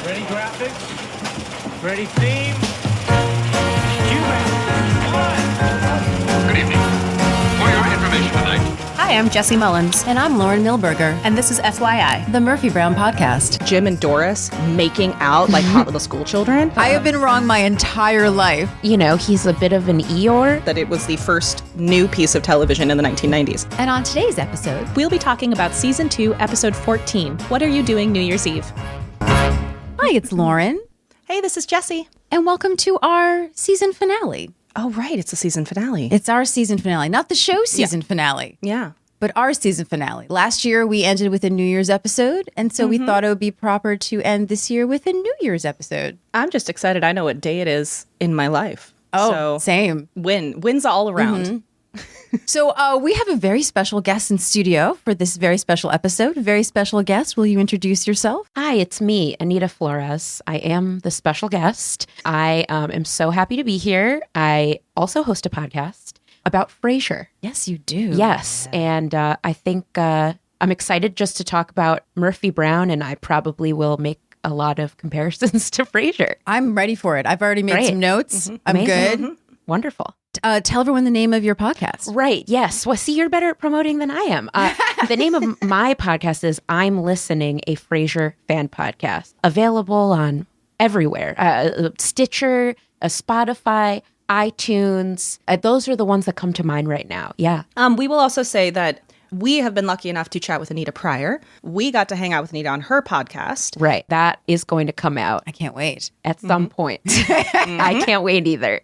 Ready graphics? Ready theme? Cue back. Good evening. For your information tonight. Hi, I'm Jesse Mullins. And I'm Lauren Milberger. And this is FYI, the Murphy Brown Podcast. Jim and Doris making out like hot little school children. I have been wrong my entire life. You know, he's a bit of an Eeyore. That it was the first new piece of television in the 1990s. And on today's episode, we'll be talking about Season 2, Episode 14. What are you doing New Year's Eve? Hi, it's Lauren. Hey, this is Jesse. And welcome to our season finale. Oh, right. It's the season finale. It's our season finale, not the show season finale. Yeah. But our season finale. Last year, we ended with a New Year's episode, and so we thought it would be proper to end this year with a New Year's episode. I'm just excited. I know what day it is in my life. Oh, so same. Wins all around. So we have a very special guest in studio for this very special episode. Very special guest. Will you introduce yourself? Hi, it's me, Anita Flores. I am the special guest. I am so happy to be here. I also host a podcast about Frasier. Yes, you do. Yes, and I think I'm excited just to talk about Murphy Brown, and I probably will make a lot of comparisons to Frasier. I'm ready for it. I've already made some notes. I'm Amazing. good. Wonderful. Tell everyone the name of your podcast. Right. Yes. Well, see, you're better at promoting than I am. The name of my podcast is I'm Listening, a Frasier fan podcast. Available on everywhere. Stitcher, Spotify, iTunes. Those are the ones that come to mind right now. Yeah. We will also say that we have been lucky enough to chat with Anita prior. We got to hang out with Anita on her podcast. Right. That is going to come out I can't wait. at some point. I can't wait either.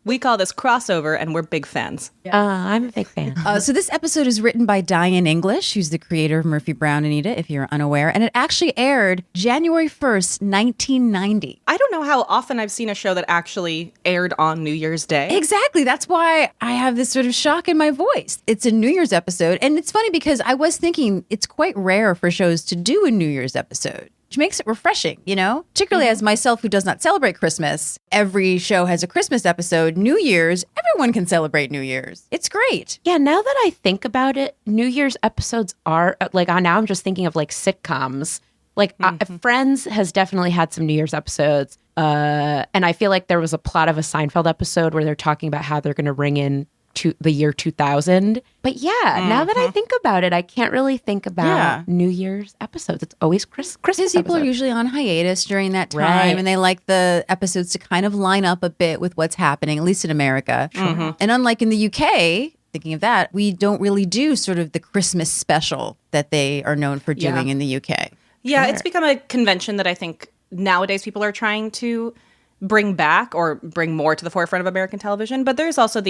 We call this crossover, and we're big fans. I'm a big fan. So this episode is written by Diane English, who's the creator of Murphy Brown, Anita, if you're unaware. And it actually aired January 1st, 1990. I don't know how often I've seen a show that actually aired on New Year's Day. Exactly. That's why I have this sort of shock in my voice. It's a New Year's episode. And it's funny because I was thinking it's quite rare for shows to do a New Year's episode, which makes it refreshing, you know, particularly as myself who does not celebrate Christmas. Every show has a Christmas episode. New Year's, everyone can celebrate New Year's. It's great. Yeah, now that I think about it, New Year's episodes are like, now I'm just thinking of like sitcoms. Like Friends has definitely had some New Year's episodes. And I feel like there was a plot of a Seinfeld episode where they're talking about how they're going to ring in to the year 2000. But yeah, now that I think about it, I can't really think about New Year's episodes. It's always Christmas Because people are episodes. usually on hiatus during that time, Right. and they like the episodes to kind of line up a bit with what's happening, at least in America. And unlike in the UK, thinking of that, we don't really do sort of the Christmas special that they are known for doing in the UK. Yeah, it's become a convention that I think nowadays people are trying to bring back or bring more to the forefront of American television. But there's also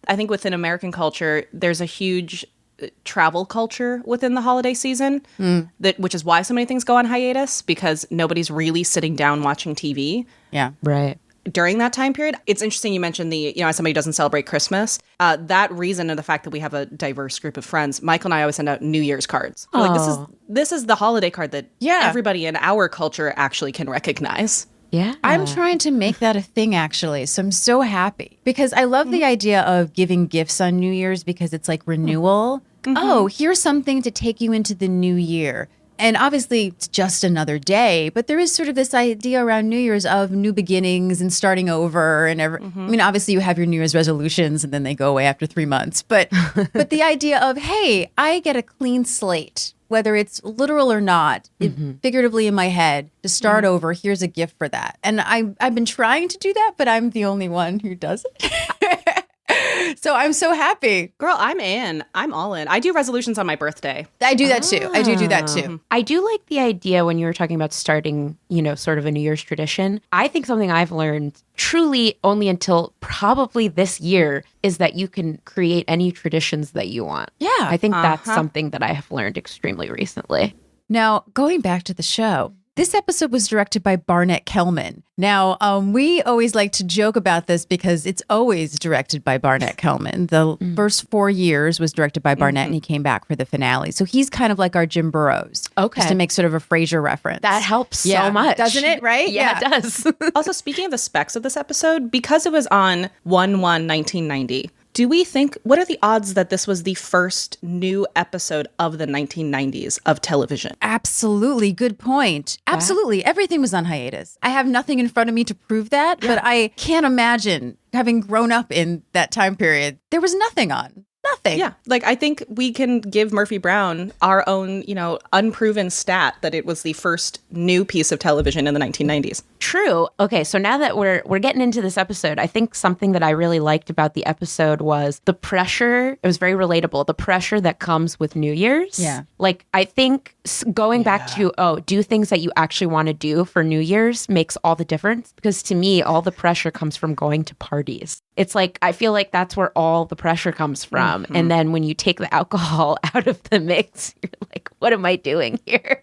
I think within American culture, there's a huge travel culture within the holiday season, which is why so many things go on hiatus, because nobody's really sitting down watching TV. Yeah. Right. During that time period, it's interesting you mentioned as somebody who doesn't celebrate Christmas, that reason and the fact that we have a diverse group of friends, Michael and I always send out New Year's cards. We're like, this is the holiday card that everybody in our culture actually can recognize. Yeah. I'm trying to make that a thing, actually. So I'm so happy because I love the idea of giving gifts on New Year's because it's like renewal. Oh, here's something to take you into the new year. And obviously, it's just another day, but there is sort of this idea around New Year's of new beginnings and starting over. And I mean, obviously, you have your New Year's resolutions and then they go away after 3 months. But the idea of, hey, I get a clean slate, whether it's literal or not, figuratively in my head, to start over, here's a gift for that. And I've been trying to do that, but I'm the only one who does it. So I'm so happy. Girl, I'm in. I'm all in. I do resolutions on my birthday. I do that too. I do that too. I do like the idea when you were talking about starting, sort of a New Year's tradition. I think something I've learned truly only until probably this year is that you can create any traditions that you want. Yeah. I think that's something that I have learned extremely recently. Now, going back to the show, this episode was directed by Barnett Kellman. Now, we always like to joke about this because it's always directed by Barnett Kellman. The first 4 years was directed by Barnett, and he came back for the finale. So he's kind of like our Jim Burrows. Okay. Just to make sort of a Frasier reference. That helps so much. Doesn't it, right? Yeah, it does. Also, speaking of the specs of this episode, because it was on 1/1/1990, Do we think, what are the odds that this was the first new episode of the 1990s of television? Absolutely. Good point. Absolutely. Everything was on hiatus. I have nothing in front of me to prove that, but I can't imagine having grown up in that time period. There was nothing on. Nothing. Yeah. Like, I think we can give Murphy Brown our own, unproven stat that it was the first new piece of television in the 1990s. True. Okay, so now that we're getting into this episode, I think something that I really liked about the episode was the pressure. It was very relatable. The pressure that comes with New Year's. Yeah. Like, I think going back to, do things that you actually want to do for New Year's makes all the difference. Because to me, all the pressure comes from going to parties. It's like, I feel like that's where all the pressure comes from. And then when you take the alcohol out of the mix, you're like, what am I doing here?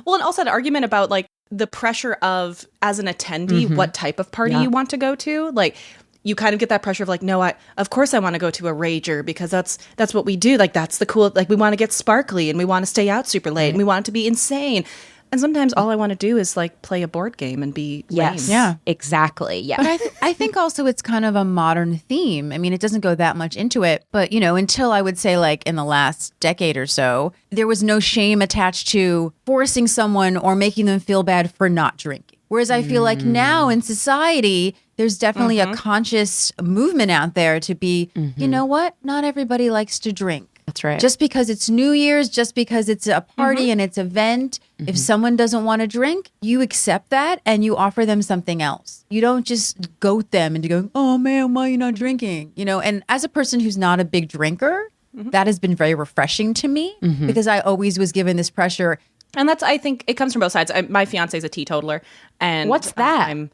Well, and also the argument about like the pressure of, as an attendee, what type of party you want to go to. Like, you kind of get that pressure of like, no, of course I want to go to a rager because that's what we do. Like, that's the cool, like we want to get sparkly and we want to stay out super late and we want it to be insane. And sometimes all I want to do is like play a board game and be lame. Yeah. Exactly. Yeah. But I think also it's kind of a modern theme. I mean, it doesn't go that much into it, but until I would say like in the last decade or so, there was no shame attached to forcing someone or making them feel bad for not drinking. Whereas I feel like now in society, there's definitely a conscious movement out there to be, you know what? Not everybody likes to drink. That's right. Just because it's New Year's, just because it's a party and it's an event, if someone doesn't want to drink, you accept that and you offer them something else. You don't just goat them into going, oh man, why are you not drinking? And as a person who's not a big drinker, that has been very refreshing to me because I always was given this pressure. And that's, I think it comes from both sides. My fiance is a teetotaler. And what's that? I'm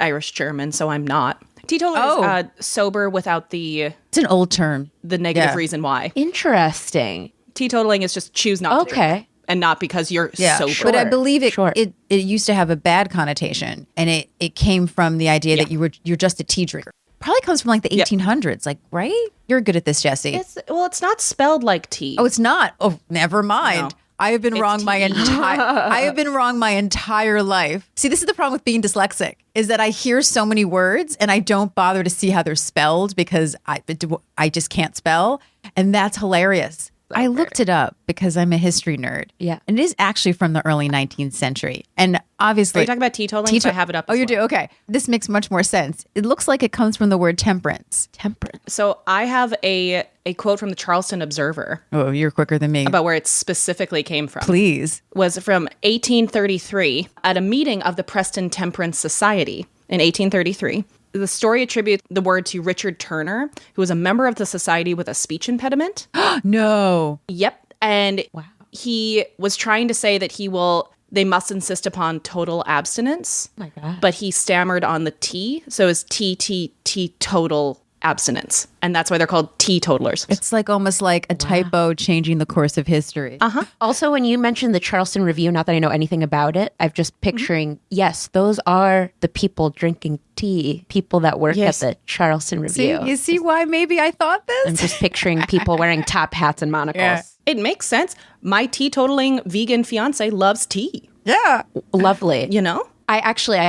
Irish German, so I'm not. Teetotaler is sober without the It's an old term. negative reason why. Interesting. Teetotaling is just choose not to drink. And not because you're sober. But I believe it Sure. it used to have a bad connotation, and it came from the idea that you're just a tea drinker. Probably comes from like the 1800s, like, right? You're good at this, Jesse. It's not spelled like tea. Oh, it's not. Oh, never mind. No. I have been wrong tea. I have been wrong my entire life. See, this is the problem with being dyslexic, is that I hear so many words and I don't bother to see how they're spelled because I just can't spell. And that's hilarious. I looked it up because I'm a history nerd. Yeah. And it is actually from the early 19th century. And obviously... Are you talking about teetotaling? So I have it up. Oh, you do? Okay. This makes much more sense. It looks like it comes from the word temperance. Temperance. So I have a quote from the Charleston Observer Oh, you're quicker than me. about where it specifically came from. Please. Was from 1833 at a meeting of the Preston Temperance Society in 1833. The story attributes the word to Richard Turner, who was a member of the society with a speech impediment. No. Yep. And he was trying to say that they must insist upon total abstinence. Oh my God. But he stammered on the T. So it's total abstinence. And that's why they're called teetotalers. It's like almost like a typo changing the course of history. Also, when you mentioned the Charleston Review, not that I know anything about it, I'm just picturing, yes, those are the people drinking tea, people that work at the Charleston Review. You see why maybe I thought this? I'm just picturing people wearing top hats and monocles. Yeah. It makes sense. My teetotaling vegan fiance loves tea, Yeah. Lovely. you know? I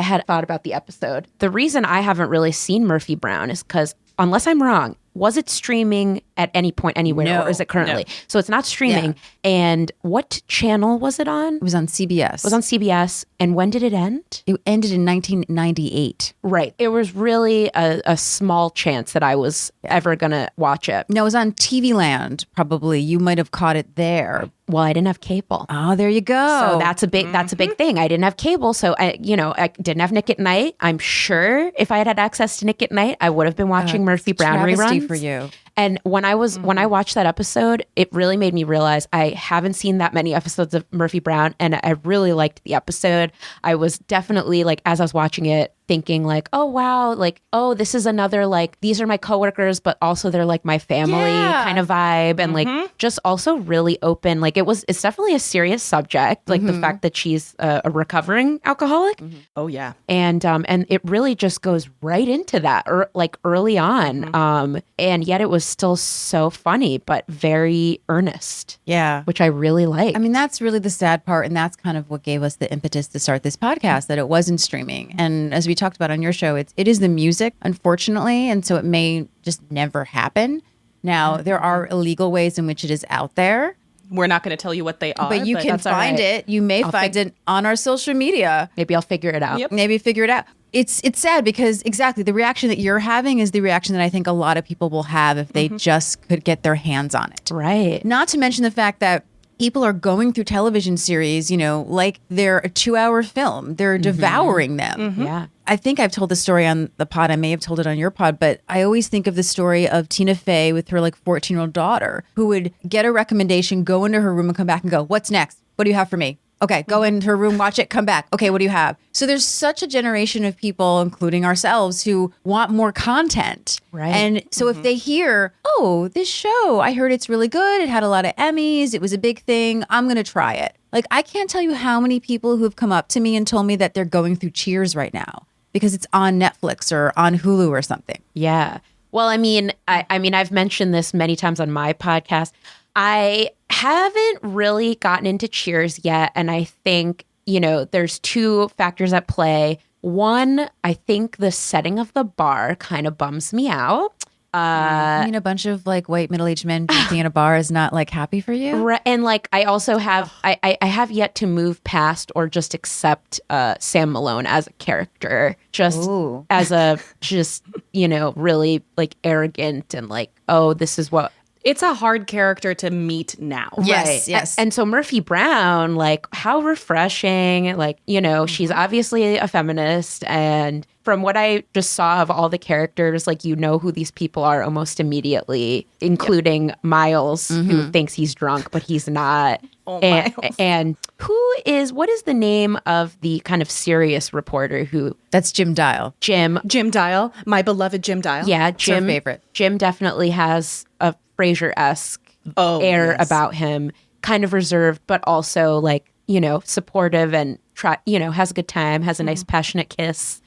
had thought about the episode. The reason I haven't really seen Murphy Brown is because, unless I'm wrong, was it streaming at any point anywhere, No. or is it currently? So it's not streaming. Yeah. And what channel was it on? It was on CBS. It was on CBS. And when did it end? It ended in 1998. Right. It was really a small chance that I was ever going to watch it. No, it was on TV Land, probably. You might have caught it there. Well, I didn't have cable. Oh, there you go. So that's a big thing. I didn't have cable, so I didn't have Nick at Night. I'm sure if I had had access to Nick at Night, I would have been watching Murphy Brown travesty reruns for you. And when I watched that episode, it really made me realize I haven't seen that many episodes of Murphy Brown, and I really liked the episode. I was definitely, like, as I was watching it, thinking like, oh wow, like, oh, this is another, like, these are my coworkers, but also they're like my family kind of vibe, and like just also really open. Like it's definitely a serious subject, like the fact that she's a recovering alcoholic. Oh, yeah. And it really just goes right into that, or like early on. And yet it was still so funny, but very earnest, Yeah. which I really like. I mean, that's really the sad part. And that's kind of what gave us the impetus to start this podcast, that it wasn't streaming. And as we talked about on your show, it is the music, unfortunately, and so it may just never happen. Now, there are illegal ways in which it is out there, We're not going to tell you what they are, but you can that's all find right. it. You may find it on our social media. Maybe I'll figure it out. Yep. Maybe figure it out. It's sad because exactly the reaction that you're having is the reaction that I think a lot of people will have if they just could get their hands on it. Right. Not to mention the fact that people are going through television series, like they're a 2-hour film. They're devouring them. Yeah. I think I've told the story on the pod. I may have told it on your pod, but I always think of the story of Tina Fey with her 14-year-old daughter who would get a recommendation, go into her room and come back and go, "What's next? What do you have for me?" Okay, go into her room, watch it, come back. Okay, what do you have? So there's such a generation of people, including ourselves, who want more content. Right. And so if they hear, "Oh, this show, I heard it's really good. It had a lot of Emmys. It was a big thing. I'm going to try it." I can't tell you how many people who have come up to me and told me that they're going through Cheers right now because it's on Netflix or on Hulu or something. Yeah. Well, I mean, I've mentioned this many times on my podcast. I haven't really gotten into Cheers yet. And I think, there's two factors at play. One, I think the setting of the bar kind of bums me out. I mean, a bunch of white middle-aged men drinking in a bar is not happy for you. And I also have, I have yet to move past or just accept Sam Malone as a character, just Ooh. as a, really arrogant and oh, this is what. It's a hard character to meet now. Yes, Right. yes. And so Murphy Brown, how refreshing. She's obviously a feminist. And from what I just saw of all the characters, who these people are almost immediately, including Miles, who thinks he's drunk, but he's not. Oh, and, Miles. and what is the name of the kind of serious reporter who, That's Jim Dial. Jim? Jim Dial, my beloved Jim Dial. Yeah, our Jim. favorite. Jim definitely has a Frasier-esque air yes. about him, kind of reserved, but also supportive and has a good time, has a nice passionate kiss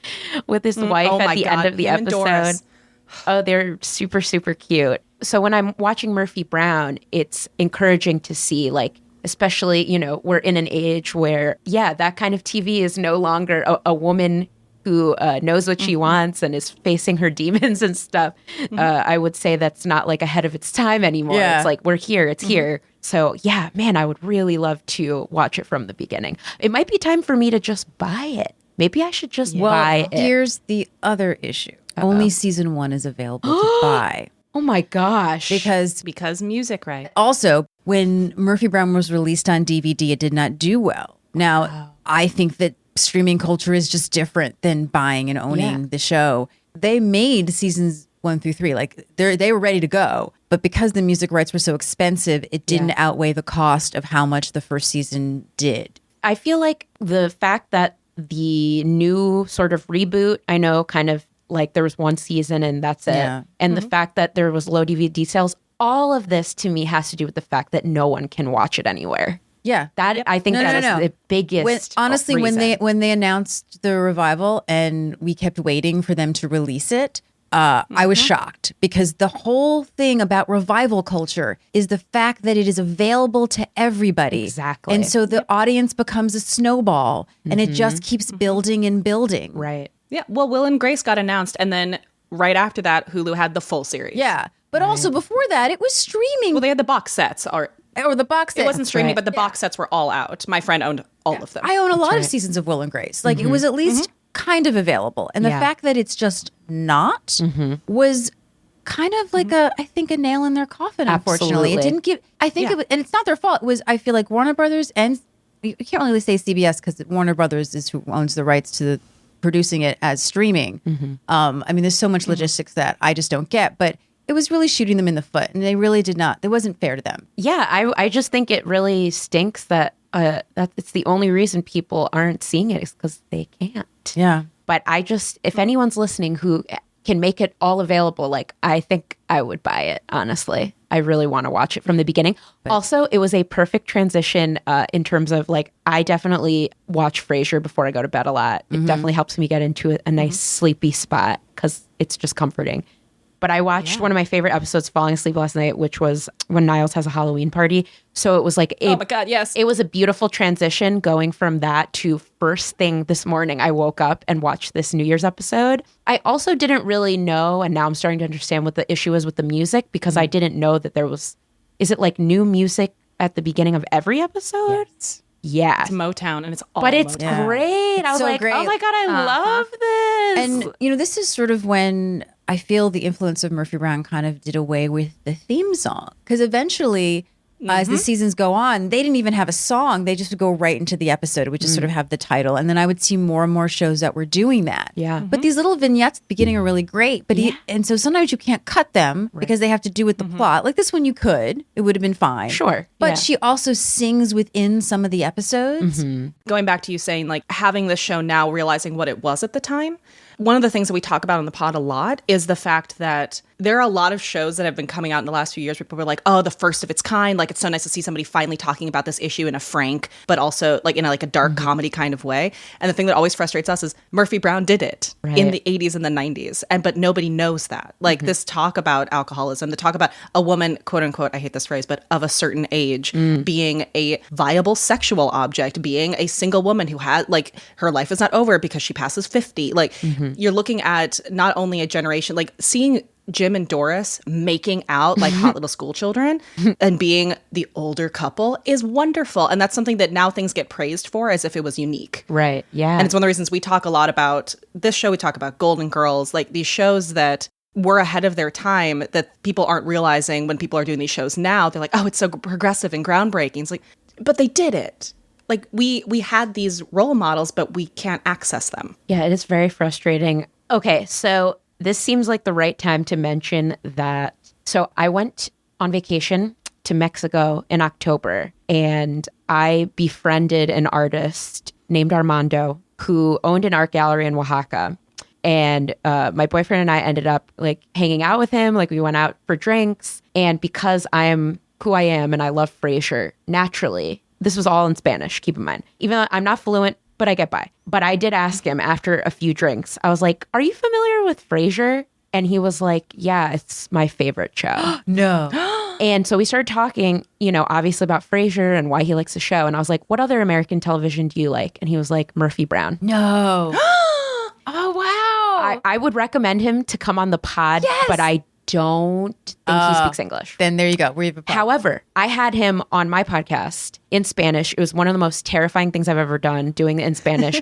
with his wife oh at my the God, end of the him and Doris. episode. Oh, they're super, super cute. So when I'm watching Murphy Brown, it's encouraging to see especially, we're in an age where, that kind of TV is no longer a woman who knows what she wants and is facing her demons and stuff. I would say that's not ahead of its time anymore. Yeah. It's we're here, it's here. So yeah, man, I would really love to watch it from the beginning. It might be time for me to just buy it. Maybe I should just buy it. Here's the other issue. Only season 1 is available to buy. Oh my gosh. Because music, right? Also, when Murphy Brown was released on DVD, it did not do well. Now, I think that streaming culture is just different than buying and owning the show. They made seasons 1 through 3. They were ready to go. But because the music rights were so expensive, it didn't outweigh the cost of how much the first season did. I feel like the fact that the new sort of reboot, I know kind of there was one season and that's it. Yeah. And the fact that there was low DVD sales, all of this to me has to do with the fact that no one can watch it anywhere. Yeah. That I think that is the biggest honestly, reason. when they announced the revival and we kept waiting for them to release it, I was shocked because the whole thing about revival culture is the fact that it is available to everybody. Exactly. And so the audience becomes a snowball and it just keeps building and building. Right. Yeah. Well, Will and Grace got announced, and then right after that, Hulu had the full series. Yeah. But also before that, it was streaming Well, they had the box sets, or the box set. it wasn't streaming, right. but the box sets were all out. My friend owned all of them. I own a lot of seasons of Will and Grace. It was at least kind of available. And the Yeah. fact that it's just not was kind of I think a nail in their coffin, unfortunately. It Absolutely. didn't give, I think it was, and it's not their fault. It was, I feel like Warner Brothers and, you can't really say CBS because Warner Brothers is who owns the rights to producing it as streaming. I mean, there's so much logistics that I just don't get, but it was really shooting them in the foot. And they really did not, it wasn't fair to them. Yeah, I just think it really stinks that it's the only reason people aren't seeing it is because they can't. Yeah. But I just, if anyone's listening who can make it all available, I think I would buy it, honestly. I really want to watch it from the beginning. Also, it was a perfect transition in terms of I definitely watch Frasier before I go to bed a lot. It definitely helps me get into a nice sleepy spot because it's just comforting. But I watched one of my favorite episodes falling asleep last night, which was when Niles has a Halloween party. So it was like Oh my God, yes. it was a beautiful transition going from that to first thing this morning. I woke up and watched this New Year's episode. I also didn't really know, and now I'm starting to understand what the issue is with the music, because I didn't know that there was, is it like new music at the beginning of every episode? Yeah. It's Motown, and it's all But it's Motown. great. I was so like, great. oh my God, I love this. And, you know, this is sort of when I feel the influence of Murphy Brown kind of did away with the theme song. Because eventually, as the seasons go on, they didn't even have a song. They just would go right into the episode. It would just sort of have the title. And then I would see more and more shows that were doing that. Yeah. But these little vignettes at the beginning are really great. But and so sometimes you can't cut them because they have to do with the plot. Like this one you could. It would have been fine. Sure. But Yeah. she also sings within some of the episodes. Going back to you saying, like, having this show now, realizing what it was at the time. One of the things that we talk about on the pod a lot is the fact that there are a lot of shows that have been coming out in the last few years where people were like, oh, the first of its kind. Like, it's so nice to see somebody finally talking about this issue in a frank, but also like in a dark comedy kind of way. And the thing that always frustrates us is Murphy Brown did it in the 80s and the 90s. But nobody knows that. Like this talk about alcoholism, the talk about a woman, quote unquote, I hate this phrase, but of a certain age being a viable sexual object, being a single woman who had like her life is not over because she passes 50. Like you're looking at not only a generation, like seeing Jim and Doris making out like hot little school children and being the older couple is wonderful. And that's something that now things get praised for as if it was unique. Right. Yeah. And it's one of the reasons we talk a lot about this show. We talk about Golden Girls, like these shows that were ahead of their time that people aren't realizing when people are doing these shows now. They're like, oh, it's so progressive and groundbreaking. It's like, but they did it. Like we had these role models, but we can't access them. Yeah, it is very frustrating. Okay, so this seems like the right time to mention that. So I went on vacation to Mexico in October, and I befriended an artist named Armando who owned an art gallery in Oaxaca. And my boyfriend and I ended up like hanging out with him. Like we went out for drinks. And because I am who I am and I love Frasier, naturally, this was all in Spanish, keep in mind. Even though I'm not fluent, but I get by. But I did ask him after a few drinks. I was like, are you familiar with Frasier? And he was like, yeah, it's my favorite show. No. And so we started talking, you know, obviously about Frasier and why he likes the show. And I was like, what other American television do you like? And he was like, Murphy Brown. No. Oh, wow. I would recommend him to come on the pod, but I don't think he speaks English. Then there you go. We have a problem. However, I had him on my podcast in Spanish. It was one of the most terrifying things I've ever done, doing it in Spanish.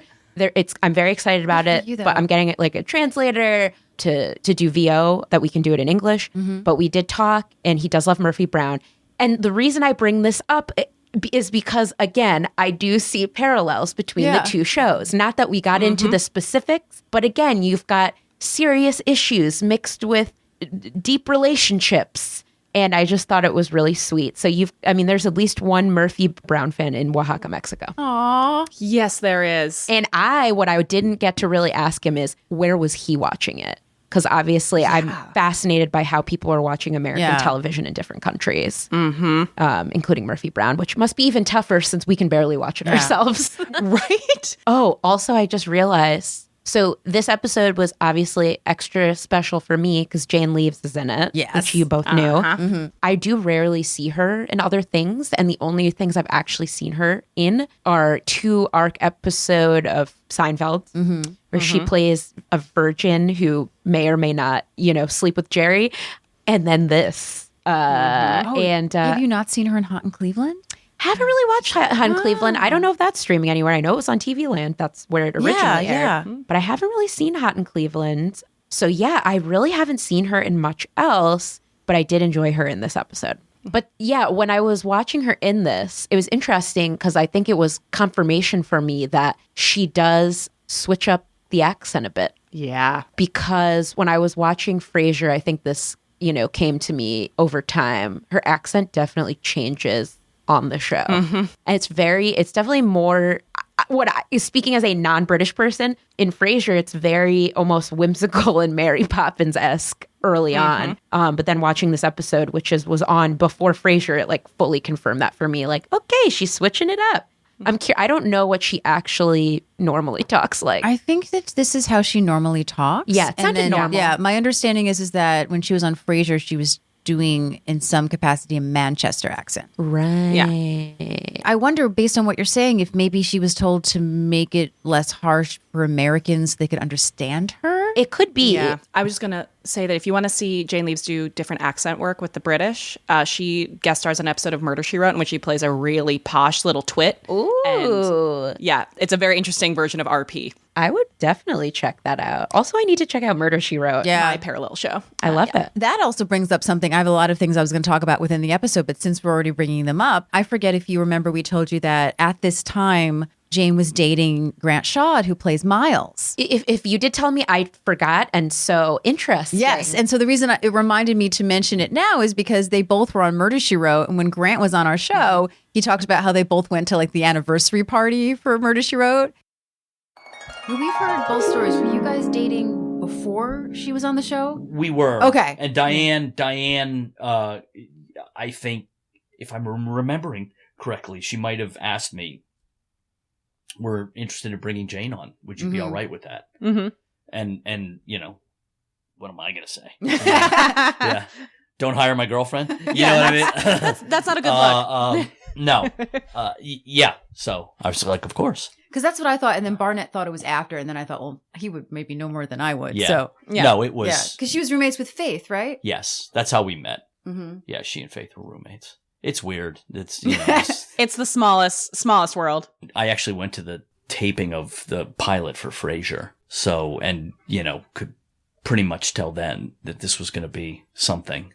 I'm very excited about it, you, though. but I'm getting it like a translator to do VO that we can do it in English. But we did talk, and he does love Murphy Brown. And the reason I bring this up is because, again, I do see parallels between the two shows. Not that we got into the specifics, but again, you've got serious issues mixed with deep relationships. And I just thought it was really sweet. So there's at least one Murphy Brown fan in Oaxaca, Mexico. Yes, there is. And what I didn't get to really ask him is, where was he watching it? Because obviously I'm fascinated by how people are watching American television in different countries, including Murphy Brown, which must be even tougher since we can barely watch it ourselves. Right? Oh, also, I just realized. So this episode was obviously extra special for me because Jane Leeves is in it, which you both knew. I do rarely see her in other things, and the only things I've actually seen her in are 2 arc episode of Seinfeld, where she plays a virgin who may or may not, sleep with Jerry, and then this. And have you not seen her in Hot in Cleveland? haven't really watched Hot in Cleveland. I don't know if that's streaming anywhere. I know it was on TV Land. That's where it originally aired. But I haven't really seen Hot in Cleveland. So yeah, I really haven't seen her in much else, but I did enjoy her in this episode. But yeah, when I was watching her in this, it was interesting because I think it was confirmation for me that she does switch up the accent a bit. Yeah. Because when I was watching Frasier, I think this, came to me over time. Her accent definitely changes on the show. And it's definitely more, speaking as a non-British person, in Frasier, it's very almost whimsical and Mary Poppins-esque early on. But then watching this episode, which was on before Frasier, it fully confirmed that for me. Okay, she's switching it up. I don't know what she actually normally talks like. I think that this is how she normally talks. Yeah, it sounded normal. Yeah, my understanding is that when she was on Frasier, she was doing in some capacity a Manchester accent. Right. Yeah. I wonder, based on what you're saying, if maybe she was told to make it less harsh for Americans so they could understand her. It could be. Yeah. I was just going to say that if you want to see Jane Leeves do different accent work with the British, she guest stars on an episode of Murder, She Wrote, in which she plays a really posh little twit. Ooh. And yeah, it's a very interesting version of RP. I would definitely check that out. Also, I need to check out Murder, She Wrote. Yeah. My parallel show. I love it. That also brings up something. I have a lot of things I was going to talk about within the episode, but since we're already bringing them up, I forget if you remember we told you that at this time, Jane was dating Grant Shaw, who plays Miles. If you did tell me, I forgot, and so interesting. Yes. And so the reason it reminded me to mention it now is because they both were on Murder, She Wrote. And when Grant was on our show, he talked about how they both went to like the anniversary party for Murder, She Wrote. We've heard both stories. Were you guys dating before she was on the show? We were. Okay. And Diane, I think, if I'm remembering correctly, she might have asked me, we're interested in bringing Jane on. Would you be all right with that? Mm-hmm. And you know, what am I going to say? Yeah. Don't hire my girlfriend. You know what I mean? That's not a good look. No. Yeah. So I was like, of course. Because that's what I thought. And then Barnett thought it was after. And then I thought, well, he would maybe know more than I would. Yeah. So, yeah. No, it was. Yeah. Because she was roommates with Faith, right? Yes. That's how we met. Mm-hmm. Yeah. She and Faith were roommates. It's weird. It's, you know, It's the smallest world. I actually went to the taping of the pilot for Frasier. So, and, you know, could pretty much tell then that this was going to be something.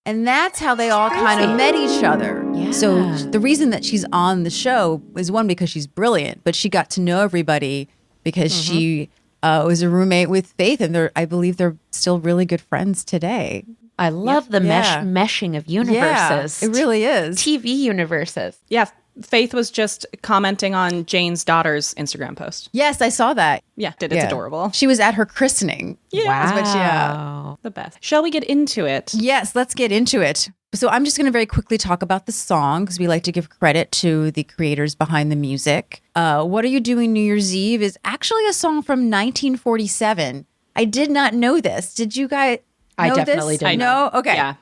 And that's how they all kind of met each other. Yeah. So the reason that she's on the show is one, because she's brilliant, but she got to know everybody because she was a roommate with Faith. And I believe they're still really good friends today. I love the Yeah. meshing of universes. Yeah, it really is. TV universes. Yeah. Faith was just commenting on Jane's daughter's Instagram post. Yes, I saw that. Yeah, it's Yeah. adorable. She was at her christening. Wow. Is what she- The best. Shall we get into it? Yes, let's get into it. So I'm just going to very quickly talk about the song because we like to give credit to the creators behind the music. What Are You Doing New Year's Eve is actually a song from 1947. I did not know this. Did you guys I know definitely this? didn't. No? Okay. Yeah.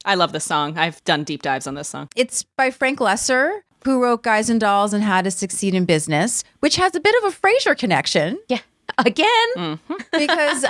I love this song. I've done deep dives on this song. It's by Frank Lesser, who wrote Guys and Dolls and How to Succeed in Business, which has a bit of a Frasier connection. Yeah. Again. Because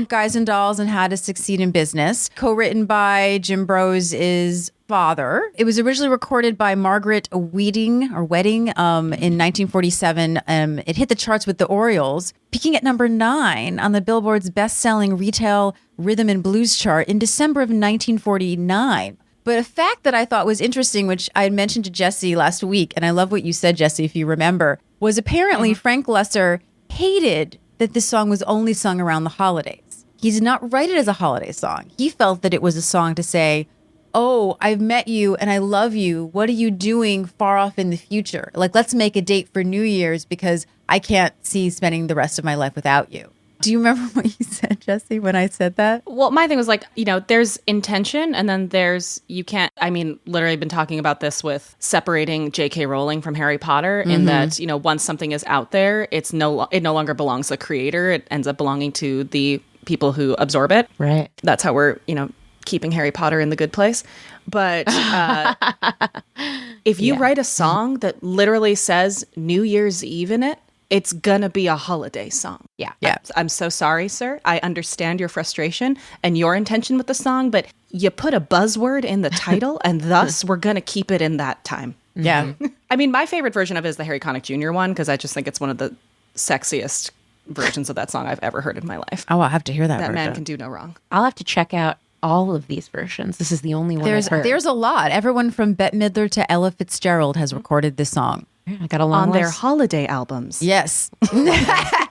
Guys and Dolls and How to Succeed in Business, co-written by Jim Brose' father. It was originally recorded by Margaret Wedding in 1947. It hit the charts with the Orioles, peaking at number 9 on the Billboard's best-selling retail rhythm and blues chart in December of 1949. But a fact that I thought was interesting, which I had mentioned to Jesse last week, and I love what you said, Jesse, if you remember, was apparently Frank Lesser hated that this song was only sung around the holidays. He did not write it as a holiday song. He felt that it was a song to say, oh, I've met you and I love you. What are you doing far off in the future? Like, let's make a date for New Year's because I can't see spending the rest of my life without you. Do you remember what you said, Jesse, when I said that? Well, my thing was like, you know, there's intention and then there's, you can't, I mean, literally been talking about this with separating J.K. Rowling from Harry Potter in that, you know, once something is out there, it no longer belongs to the creator. It ends up belonging to the people who absorb it. Right. That's how we're, you know, keeping Harry Potter in the good place. But if you write a song that literally says New Year's Eve in it, it's gonna be a holiday song. Yeah. Yeah. I'm so sorry, sir. I understand your frustration and your intention with the song, but you put a buzzword in the title and thus we're gonna keep it in that time. Yeah. I mean, my favorite version of it is the Harry Connick Jr. one because I just think it's one of the sexiest versions of that song I've ever heard in my life. Oh, I'll have to hear that That man version. can do no wrong. I'll have to check out all of these versions. This is the only one I've heard. There's a lot. Everyone from Bette Midler to Ella Fitzgerald has recorded this song. I got a long On their list. holiday albums. Yes.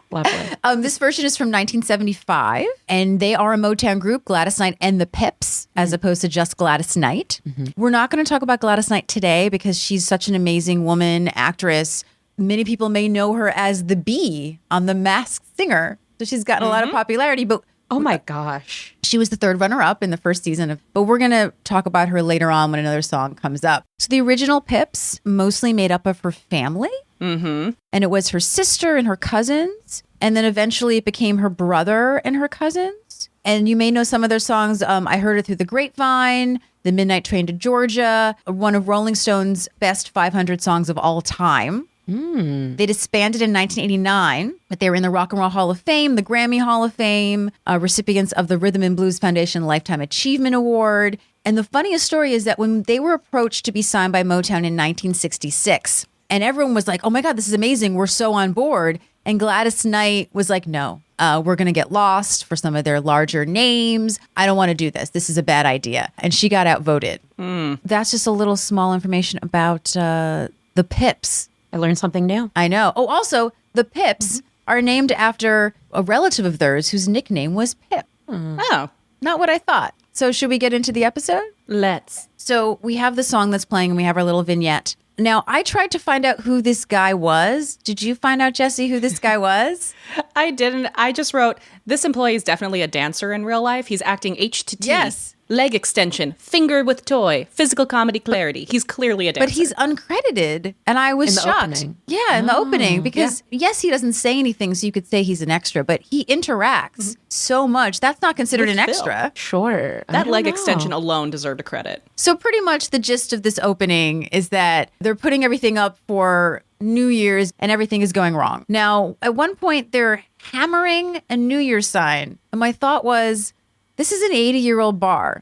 Lovely. This version is from 1975, and they are a Motown group, Gladys Knight and the Pips, as opposed to just Gladys Knight. We're not going to talk about Gladys Knight today because she's such an amazing woman, actress. Many people may know her as the Bee on The Masked Singer. So she's gotten a lot of popularity, but Oh my gosh. She was the third runner-up in the first season, but we're going to talk about her later on when another song comes up. So the original Pips mostly made up of her family, and it was her sister and her cousins, and then eventually it became her brother and her cousins. And you may know some of their songs. I Heard It Through the Grapevine, The Midnight Train to Georgia, one of Rolling Stone's best 500 songs of all time. They disbanded in 1989, but they were in the Rock and Roll Hall of Fame, the Grammy Hall of Fame, recipients of the Rhythm and Blues Foundation Lifetime Achievement Award. And the funniest story is that when they were approached to be signed by Motown in 1966, and everyone was like, oh my God, this is amazing. We're so on board. And Gladys Knight was like, no, we're going to get lost for some of their larger names. I don't want to do this. This is a bad idea. And she got outvoted. That's just a little small information about the Pips. I learned something new. I know. Oh, also, the Pips are named after a relative of theirs whose nickname was Pip. Oh, Not what I thought. So should we get into the episode? let's. So we have the song that's playing and we have our little vignette. Now, I tried to find out who this guy was. Did you find out, Jesse, who this guy was? I didn't. I just wrote, this employee is definitely a dancer in real life. He's acting H to T. Yes. Leg extension, finger with toy, physical comedy clarity. He's clearly a dancer. But he's uncredited, and I was In the shocked. opening. Yeah, in the opening, because yes, he doesn't say anything, so you could say he's an extra, but he interacts so much. That's not considered With an Phil. extra. Sure. I that don't leg know. extension alone deserved a credit. So pretty much the gist of this opening is that they're putting everything up for New Year's and everything is going wrong. Now, at one point, they're hammering a New Year's sign. And my thought was, this is an 80-year-old bar.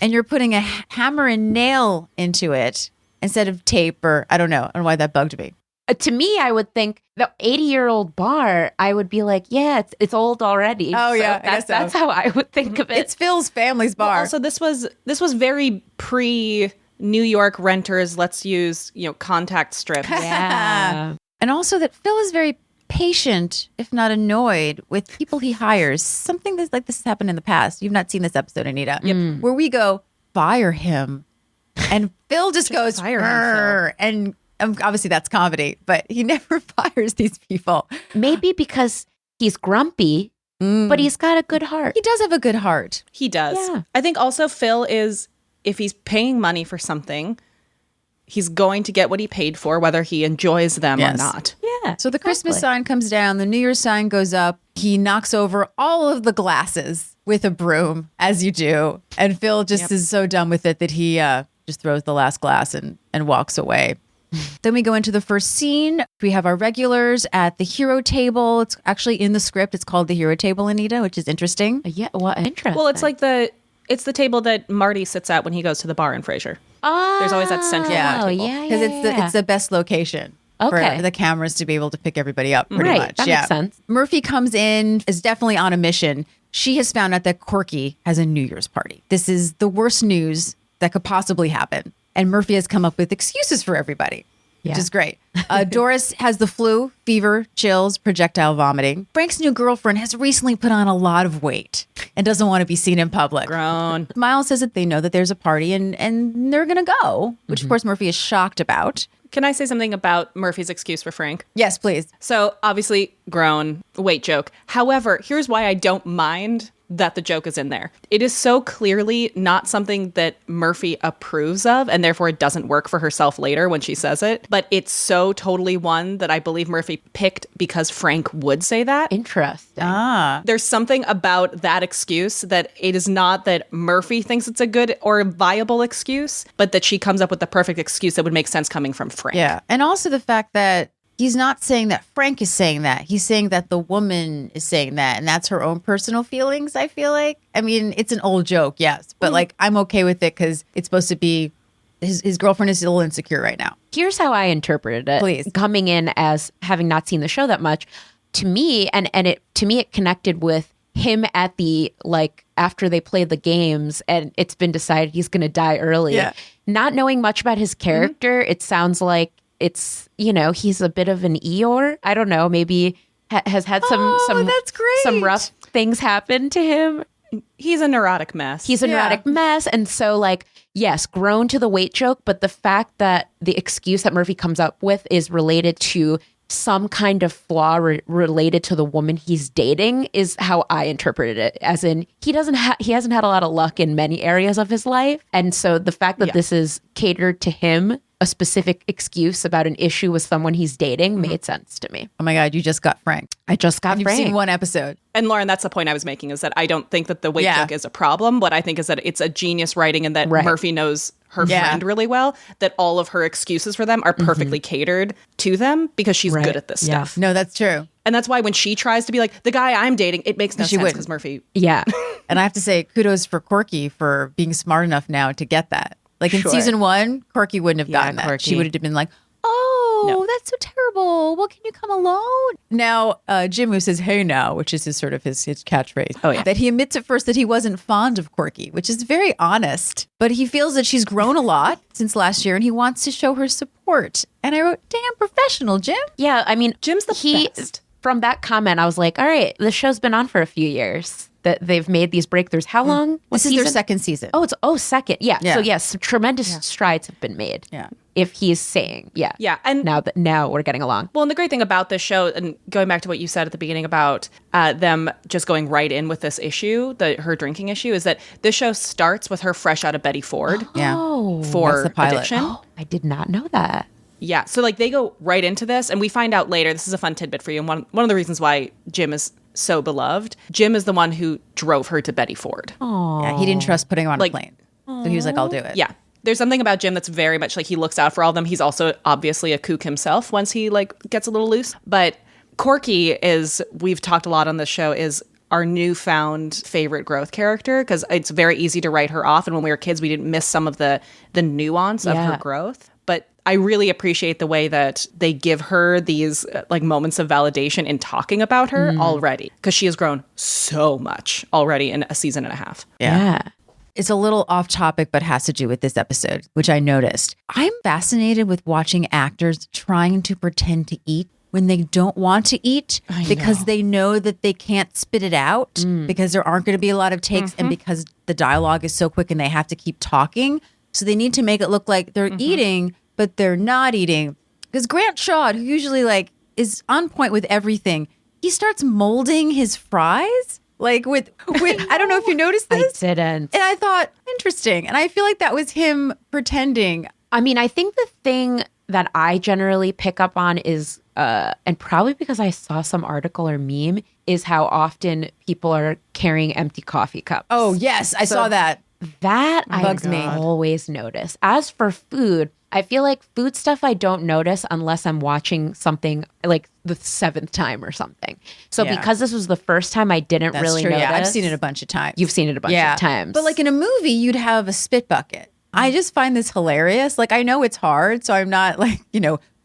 And you're putting a hammer and nail into it instead of tape or I don't know why that bugged me. To me, I would think the 80-year-old bar, I would be like, yeah, it's old already. Oh, yeah, I guess so. That's how I would think of it. It's Phil's family's bar. Well, also, this was very pre New York renters. Let's use contact strips. yeah. And also that Phil is very patient, if not annoyed, with people he hires. Something that's like this has happened in the past. You've not seen this episode, Anita. Where we go, fire him. And Phil just goes, fire him, "Arr," and obviously that's comedy, but he never fires these people. Maybe because he's grumpy, but he's got a good heart. He does have a good heart. He does. Yeah. I think also Phil is, if he's paying money for something, he's going to get what he paid for, whether he enjoys them Yes. or not. Yeah. So the Christmas sign comes down, the New Year's sign goes up. He knocks over all of the glasses with a broom, as you do. And Phil just is so done with it that he just throws the last glass and walks away. Then we go into the first scene. We have our regulars at the hero table. It's actually in the script. It's called the hero table, Anita, which is interesting. Yeah. What interesting. Well, it's like it's the table that Marty sits at when he goes to the bar in Frasier. There's always that central bar table. yeah. Because it's the best location Okay. for the cameras to be able to pick everybody up pretty Right, much. that makes sense. Murphy comes in, is definitely on a mission. She has found out that Corky has a New Year's party. This is the worst news that could possibly happen. And Murphy has come up with excuses for everybody, which Yeah. is great. Doris has the flu, fever, chills, projectile vomiting. Frank's new girlfriend has recently put on a lot of weight and doesn't want to be seen in public. Grown. Miles says that they know that there's a party and they're going to go, which of course Murphy is shocked about. Can I say something about Murphy's excuse for Frank? Yes, please. So obviously, grown, weight joke. However, here's why I don't mind that the joke is in there. It is so clearly not something that Murphy approves of, and therefore it doesn't work for herself later when she says it. But it's so totally one that I believe Murphy picked because Frank would say that. interesting. There's something about that excuse that it is not that Murphy thinks it's a good or viable excuse, but that she comes up with the perfect excuse that would make sense coming from Frank. Yeah. And also the fact that he's not saying that Frank is saying that. He's saying that the woman is saying that. And that's her own personal feelings, I feel like. I mean, it's an old joke, yes. But like, I'm okay with it because it's supposed to be his girlfriend is a little insecure right now. Here's how I interpreted it. Please. Coming in as having not seen the show that much, to me, it connected with him at the, like, after they played the games and it's been decided he's going to die early. Yeah. Not knowing much about his character, it sounds like it's, he's a bit of an Eeyore. I don't know, maybe has had some that's great. some rough things happen to him. He's a neurotic mess. He's a neurotic mess. And so, like, yes, grown to the weight joke, but the fact that the excuse that Murphy comes up with is related to some kind of flaw related to the woman he's dating is how I interpreted it. As in, he hasn't had a lot of luck in many areas of his life. And so the fact that this is catered to him, a specific excuse about an issue with someone he's dating, made sense to me. Oh my God, you just got Frank. I just got And you've Frank. seen one episode. And Lauren, that's the point I was making, is that I don't think that the weight Yeah. joke is a problem. What I think is that it's a genius writing, and that Right. Murphy knows her Yeah. friend really well, that all of her excuses for them are perfectly catered to them because she's Right. good at this Yeah. stuff. No, that's true. And that's why when she tries to be like, the guy I'm dating, it makes no She sense wouldn't. because Murphy. Yeah. And I have to say, kudos for Corky for being smart enough now to get that. Like in Sure. season 1, Corky wouldn't have Yeah, gotten that. She Corky. would have been like, oh, No. that's so terrible. Well, can you come alone? Now, Jim, who says, hey now, which is his sort of his catchphrase. Oh, yeah. That he admits at first that he wasn't fond of Corky, which is very honest. But he feels that she's grown a lot since last year and he wants to show her support. And I wrote, damn professional, Jim. Yeah, I mean, Jim's the best. From that comment, I was like, all right, the show's been on for a few years that they've made these breakthroughs. How long? What This is their season? second season. Oh, second. Yeah. Yeah. So yes, tremendous strides have been made. Yeah. If he's saying, yeah. Yeah, and- now we're getting along. Well, and the great thing about this show, and going back to what you said at the beginning about them just going right in with this issue, her drinking issue, is that this show starts with her fresh out of Betty Ford Yeah. for That's the pilot. addiction. I did not know that. Yeah, so like they go right into this, and we find out later. This is a fun tidbit for you, and one of the reasons why Jim is so beloved. Jim is the one who drove her to Betty Ford. Yeah, he didn't trust putting her on Like- a plane. So he was like, I'll do it. Yeah. There's something about Jim that's very much like he looks out for all of them. He's also obviously a kook himself once he like gets a little loose. But Corky is, we've talked a lot on this show, is our newfound favorite growth character because it's very easy to write her off. And when we were kids, we didn't miss some of the nuance of her Yeah. growth. But I really appreciate the way that they give her these like moments of validation in talking about her already because she has grown so much already in a season and a half. Yeah. It's a little off topic, but has to do with this episode, which I noticed. I'm fascinated with watching actors trying to pretend to eat when they don't want to eat because they know that they can't spit it out because there aren't going to be a lot of takes and because the dialogue is so quick and they have to keep talking. So they need to make it look like they're eating, but they're not eating. Because Grant Shaw, who usually like is on point with everything, he starts molding his fries. Like with I don't know if you noticed I this. didn't. And I thought, interesting. And I feel like that was him pretending. I mean, I think the thing that I generally pick up on is, and probably because I saw some article or meme, is how often people are carrying empty coffee cups. Oh, yes, I saw that. That Bugs I me. always notice. As for food, I feel like food stuff I don't notice unless I'm watching something like the 7th time or something. So Yeah. because this was the first time, I didn't That's really true. notice. Yeah, I've seen it a bunch of times. You've seen it a bunch of times. But like in a movie, you'd have a spit bucket. I just find this hilarious. Like I know it's hard, so I'm not like,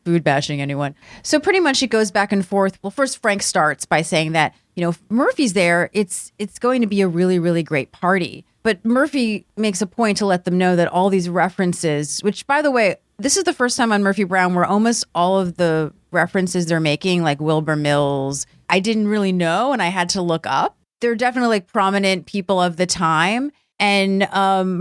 food bashing anyone. So pretty much it goes back and forth. Well, first Frank starts by saying that, if Murphy's there, it's going to be a really, really great party. But Murphy makes a point to let them know that all these references, which by the way, this is the first time on Murphy Brown where almost all of the references they're making, like Wilbur Mills, I didn't really know and I had to look up. They're definitely like prominent people of the time. And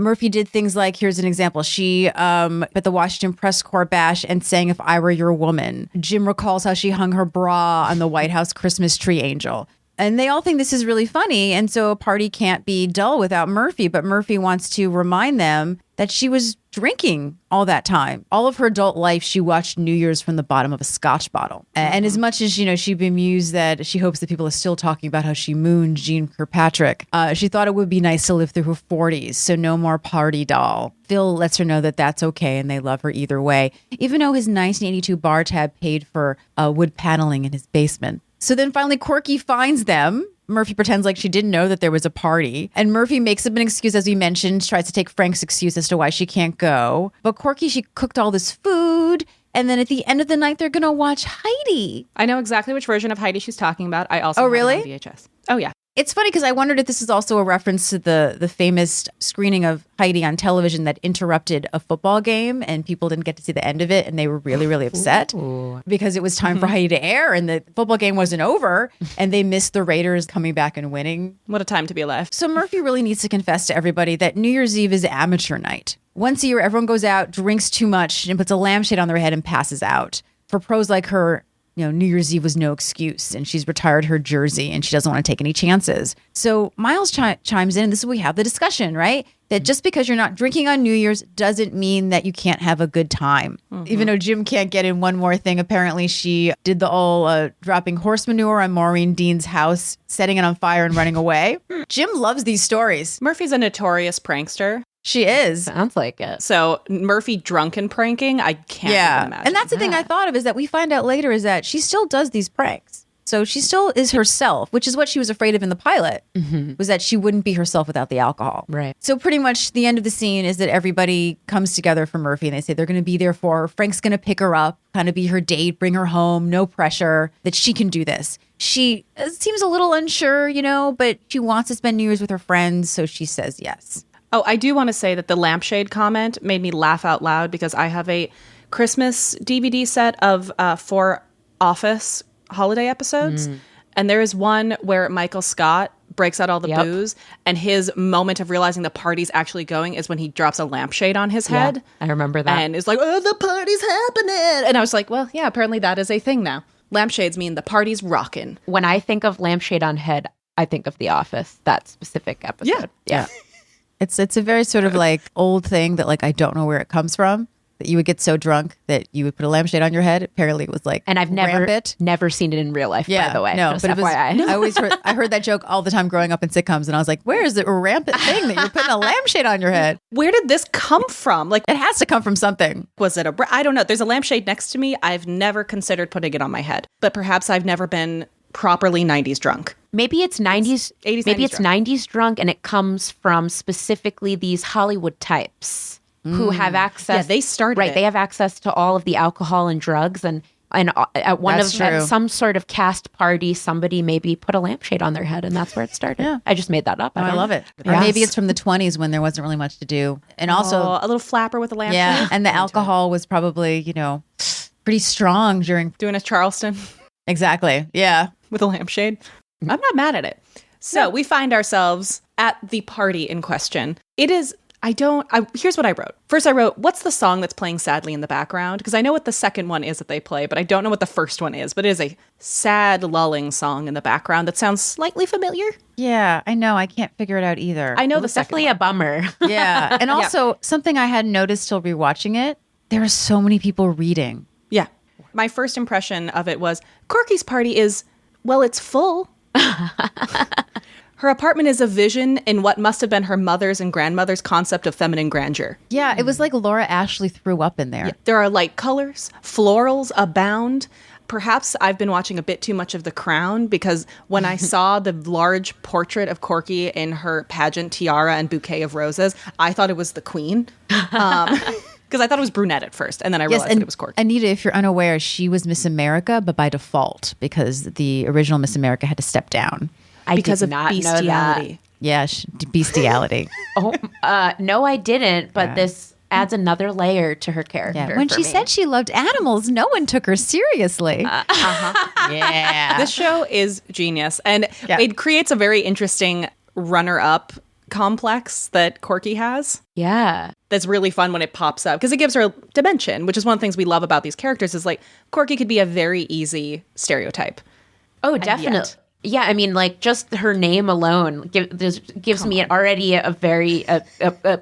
Murphy did things like, here's an example. She at the Washington Press Corps bash and sang If I Were Your Woman. Jim recalls how she hung her bra on the White House Christmas tree angel. And they all think this is really funny. And so a party can't be dull without Murphy. But Murphy wants to remind them that she was drinking all that time. All of her adult life, she watched New Year's from the bottom of a scotch bottle. And as much as, she bemused that she hopes that people are still talking about how she mooned Jean Kirkpatrick, she thought it would be nice to live through her 40s. So no more party doll. Phil lets her know that that's okay and they love her either way, even though his 1982 bar tab paid for wood paneling in his basement. So then finally Corky finds them. Murphy pretends like she didn't know that there was a party. And Murphy makes up an excuse, as we mentioned, tries to take Frank's excuse as to why she can't go. But Corky, she cooked all this food. And then at the end of the night, they're going to watch Heidi. I know exactly which version of Heidi she's talking about. I also Oh, have it really? on VHS. Oh, yeah. It's funny because I wondered if this is also a reference to the famous screening of Heidi on television that interrupted a football game and people didn't get to see the end of it and they were really, really upset because it was time for Heidi to air and the football game wasn't over and they missed the Raiders coming back and winning. What a time to be alive. So Murphy really needs to confess to everybody that New Year's Eve is amateur night. Once a year, everyone goes out, drinks too much, and puts a lampshade on their head and passes out. For pros like her, New Year's Eve was no excuse and she's retired her jersey and she doesn't want to take any chances. So Miles chimes in, and this is where we have the discussion, right? That just because you're not drinking on New Year's doesn't mean that you can't have a good time. Even though Jim can't get in one more thing, apparently she did the old dropping horse manure on Maureen Dean's house, setting it on fire and running away. Jim loves these stories. Murphy's a notorious prankster. She is. Sounds like it. So Murphy drunken pranking, I can't even imagine. And that's the thing I thought of, is that we find out later is that she still does these pranks. So she still is herself, which is what she was afraid of in the pilot, was that she wouldn't be herself without the alcohol. Right. So pretty much the end of the scene is that everybody comes together for Murphy and they say they're going to be there for her. Frank's going to pick her up, kind of be her date, bring her home, no pressure, that she can do this. She seems a little unsure, but she wants to spend New Year's with her friends, so she says yes. Oh, I do want to say that the lampshade comment made me laugh out loud because I have a Christmas DVD set of 4 Office holiday episodes. And there is one where Michael Scott breaks out all the booze, and his moment of realizing the party's actually going is when he drops a lampshade on his head. I remember that. And is like, oh, the party's happening. And I was like, well, yeah, apparently that is a thing now. Lampshades mean the party's rocking. When I think of lampshade on head, I think of The Office, that specific episode. Yeah. It's a very sort of like old thing that I don't know where it comes from, that you would get so drunk that you would put a lampshade on your head. Apparently it was And I've rampant. never seen it in real life, by the way. No, just but it was, FYI. I heard that joke all the time growing up in sitcoms, and I was like, where is the rampant thing that you're putting a lampshade on your head? Where did this come from? Like, It has to come from something. was it I don't know. There's a lampshade next to me. I've never considered putting it on my head, but perhaps I've never been properly 90s drunk. Maybe it's 90s. 80s, Maybe 90s it's 90s drunk, and it comes from specifically these Hollywood types who have access. Yeah, they started right. it. They have access to all of the alcohol and drugs, and at one That's of at true. some sort of cast party, somebody maybe put a lampshade on their head, and that's where it started. Yeah. I just made that up. I don't love know. it. Or maybe it's from the 20s when there wasn't really much to do. And also, Oh, a little flapper with a lampshade. yeah, and the alcohol was probably, pretty strong during. Doing a Charleston Exactly. Yeah. with a lampshade. I'm not mad at it. So we find ourselves at the party in question. It is, here's what I wrote. First I wrote, what's the song that's playing sadly in the background? Because I know what the second one is that they play, but I don't know what the first one is. But it is a sad, lulling song in the background that sounds slightly familiar. Yeah, I know. I can't figure it out either. I know the It's second definitely one. a bummer. Yeah. And also, something I hadn't noticed till rewatching it, there are so many people reading. Yeah. My first impression of it was, Corky's party is, well, it's full. Her apartment is a vision in what must have been her mother's and grandmother's concept of feminine grandeur. Yeah, it was like Laura Ashley threw up in there. There are light colors, florals abound. Perhaps I've been watching a bit too much of The Crown, because when I saw the large portrait of Corky in her pageant tiara and bouquet of roses, I thought it was the queen. Because I thought it was brunette at first, and then I realized that it was Corky. Anita, if you're unaware, she was Miss America, but by default, because the original Miss America had to step down. I because did of not know that. bestiality. Yeah, bestiality. No, I didn't. But this adds another layer to her character. Yeah. When for she me. said she loved animals, no one took her seriously. Yeah. This show is genius, and it creates a very interesting runner-up complex that Corky has. Yeah. That's really fun when it pops up, because it gives her a dimension, which is one of the things we love about these characters, is like Corky could be a very easy stereotype. Oh, definitely. Yeah, I mean, just her name alone gives me already a very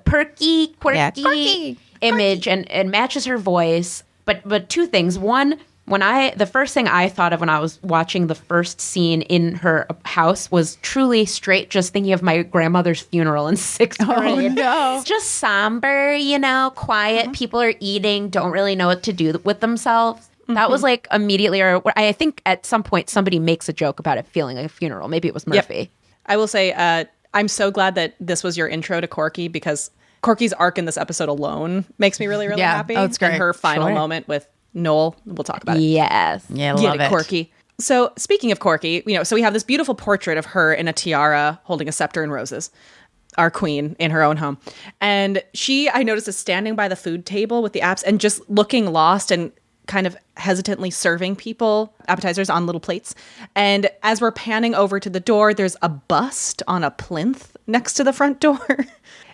perky, quirky image, and matches her voice. But two things. One, the first thing I thought of when I was watching the first scene in her house was truly straight, just thinking of my grandmother's funeral in 6th grade. no. It's just somber, quiet. People are eating, don't really know what to do with themselves. That was immediately, or I think at some point somebody makes a joke about it feeling like a funeral. Maybe it was Murphy. Yep. I will say, I'm so glad that this was your intro to Corky, because Corky's arc in this episode alone makes me really, really Yeah. happy. Oh, it's great. And her final Sure. moment with Noel, we'll talk about it. Yes. Yeah, Get love it, it. Corky. So speaking of Corky, so we have this beautiful portrait of her in a tiara holding a scepter and roses, our queen in her own home. And I noticed, is standing by the food table with the apps and just looking lost and kind of hesitantly serving people appetizers on little plates. And as we're panning over to the door, there's a bust on a plinth next to the front door.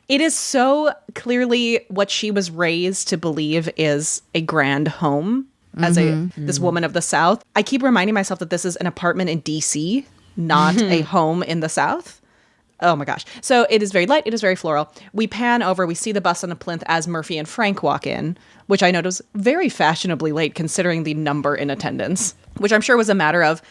It is so clearly what she was raised to believe is a grand home. as this woman of the South. I keep reminding myself that this is an apartment in DC, not a home in the South. Oh my gosh. So it is very light. It is very floral. We pan over. We see the bus on a plinth as Murphy and Frank walk in, which I noticed was very fashionably late considering the number in attendance, which I'm sure was a matter of,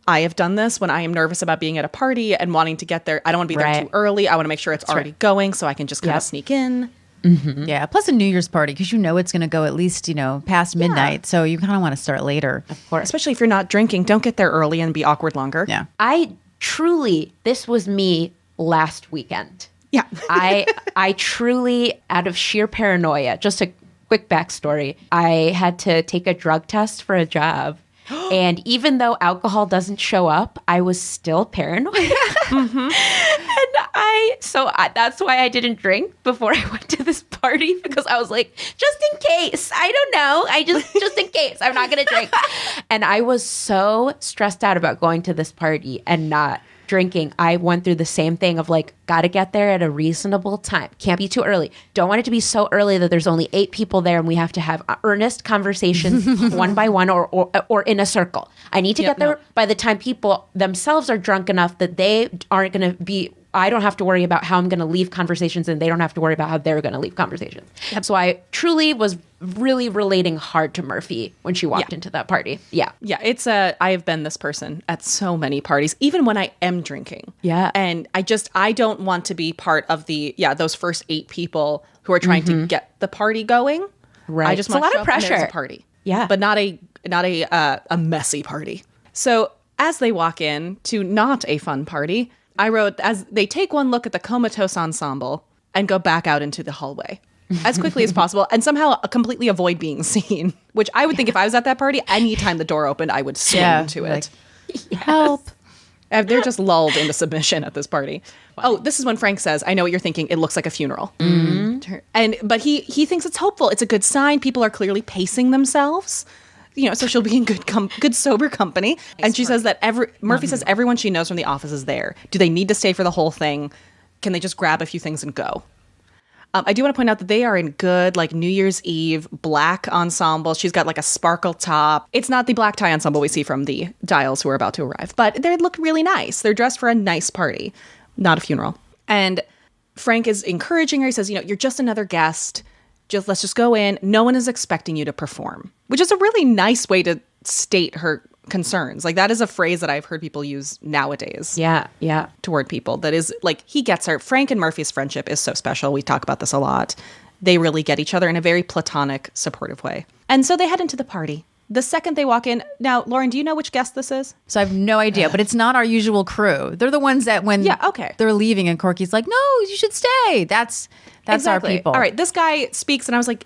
I have done this when I am nervous about being at a party and wanting to get there. I don't want to be there too early. I want to make sure it's already going so I can just kind of sneak in. Yeah. Plus a New Year's party, because you know it's going to go at least, past midnight. So you kind of want to start later. Of course. Especially if you're not drinking. Don't get there early and be awkward longer. Yeah. This was me last weekend. Yeah. I truly, out of sheer paranoia, just a quick backstory, I had to take a drug test for a job. And even though alcohol doesn't show up, I was still paranoid. And that's why I didn't drink before I went to this party, because I was like, just in case. I don't know. Just in case. I'm not going to drink. And I was so stressed out about going to this party and not drinking. I went through the same thing of like, gotta get there at a reasonable time. Can't be too early. Don't want it to be so early that there's only 8 people there and we have to have earnest conversations one by one or in a circle. I need to get there by the time people themselves are drunk enough that they aren't going to be, I don't have to worry about how I'm going to leave conversations and they don't have to worry about how they're going to leave conversations. So I truly was really relating hard to Murphy when she walked into that party. Yeah. Yeah, I have been this person at so many parties, even when I am drinking. Yeah. And I don't want to be part of those first 8 people who are trying to get the party going. Right. I just It's a want lot of pressure. There's a party. Yeah. But not a messy party. So as they walk in to not a fun party, I wrote, as they take one look at the comatose ensemble and go back out into the hallway as quickly as possible and somehow completely avoid being seen, which I would think if I was at that party, anytime the door opened, I would swing to it. Help. They're just lulled into submission at this party. Oh, this is when Frank says, I know what you're thinking. It looks like a funeral. But he thinks it's hopeful. It's a good sign. People are clearly pacing themselves. So she'll be in good sober company. And she says that Murphy says everyone she knows from the office is there. Do they need to stay for the whole thing? Can they just grab a few things and go? I do want to point out that they are in good, like, New Year's Eve black ensemble. She's got, like, a sparkle top. It's not the black tie ensemble we see from the Dials who are about to arrive, but they look really nice. They're dressed for a nice party, not a funeral. And Frank is encouraging her. He says, you're just another guest. Let's just go in. No one is expecting you to perform, which is a really nice way to state her concerns. Like, that is a phrase that I've heard people use nowadays. Yeah. Toward people. That is, like, he gets her. Frank and Murphy's friendship is so special. We talk about this a lot. They really get each other in a very platonic, supportive way. And so they head into the party. The second they walk in, now, Lauren, do you know which guest this is? So I have no idea, but it's not our usual crew. They're the ones that when they're leaving and Corky's like, no, you should stay. That's exactly. our people. All right, this guy speaks and I was like,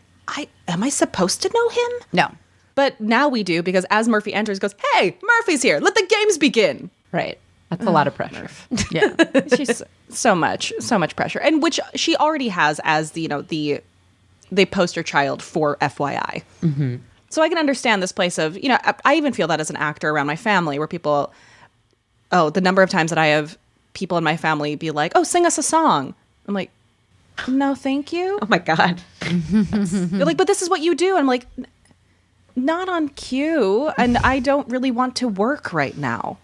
am I supposed to know him? No. But now we do, because as Murphy enters, goes, hey, Murphy's here. Let the games begin. Right. That's a lot of pressure. Yeah. She's so much pressure. And which she already has as the poster child for FYI. Mm-hmm. So I can understand this place of, I even feel that as an actor around my family where people, the number of times that I have people in my family be like, oh, sing us a song. I'm like, no, thank you. Oh my God. They're like, but this is what you do. And I'm like, not on cue. And I don't really want to work right now.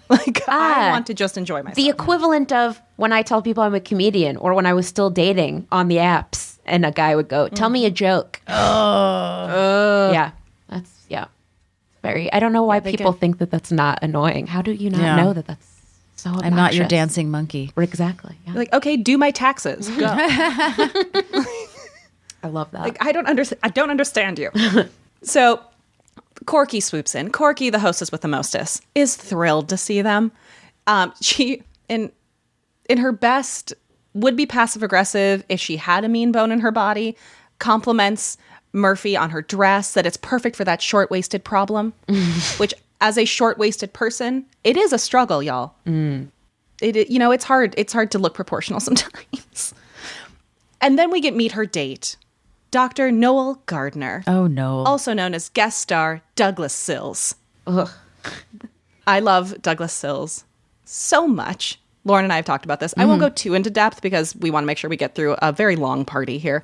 Like, I want to just enjoy myself. The equivalent of when I tell people I'm a comedian, or when I was still dating on the apps and a guy would go, tell me a joke. Yeah. That's very, I don't know why people think that that's not annoying. How do you not know that that's so obnoxious? I'm not your dancing monkey. Exactly. Yeah. Like, okay, do my taxes. Go. I love that. Like, I don't understand you. So Corky swoops in. Corky, the hostess with the mostess, is thrilled to see them. She, in her best, would be passive aggressive if she had a mean bone in her body, compliments Murphy on her dress, that it's perfect for that short-waisted problem, which, as a short-waisted person, it is a struggle, y'all. It's hard to look proportional sometimes. And then we meet her date, Dr. Noel Gardner. Oh, no. Also known as guest star Douglas Sills. Ugh. I love Douglas Sills so much. Lauren and I have talked about this. I won't go too into depth because we want to make sure we get through a very long party here.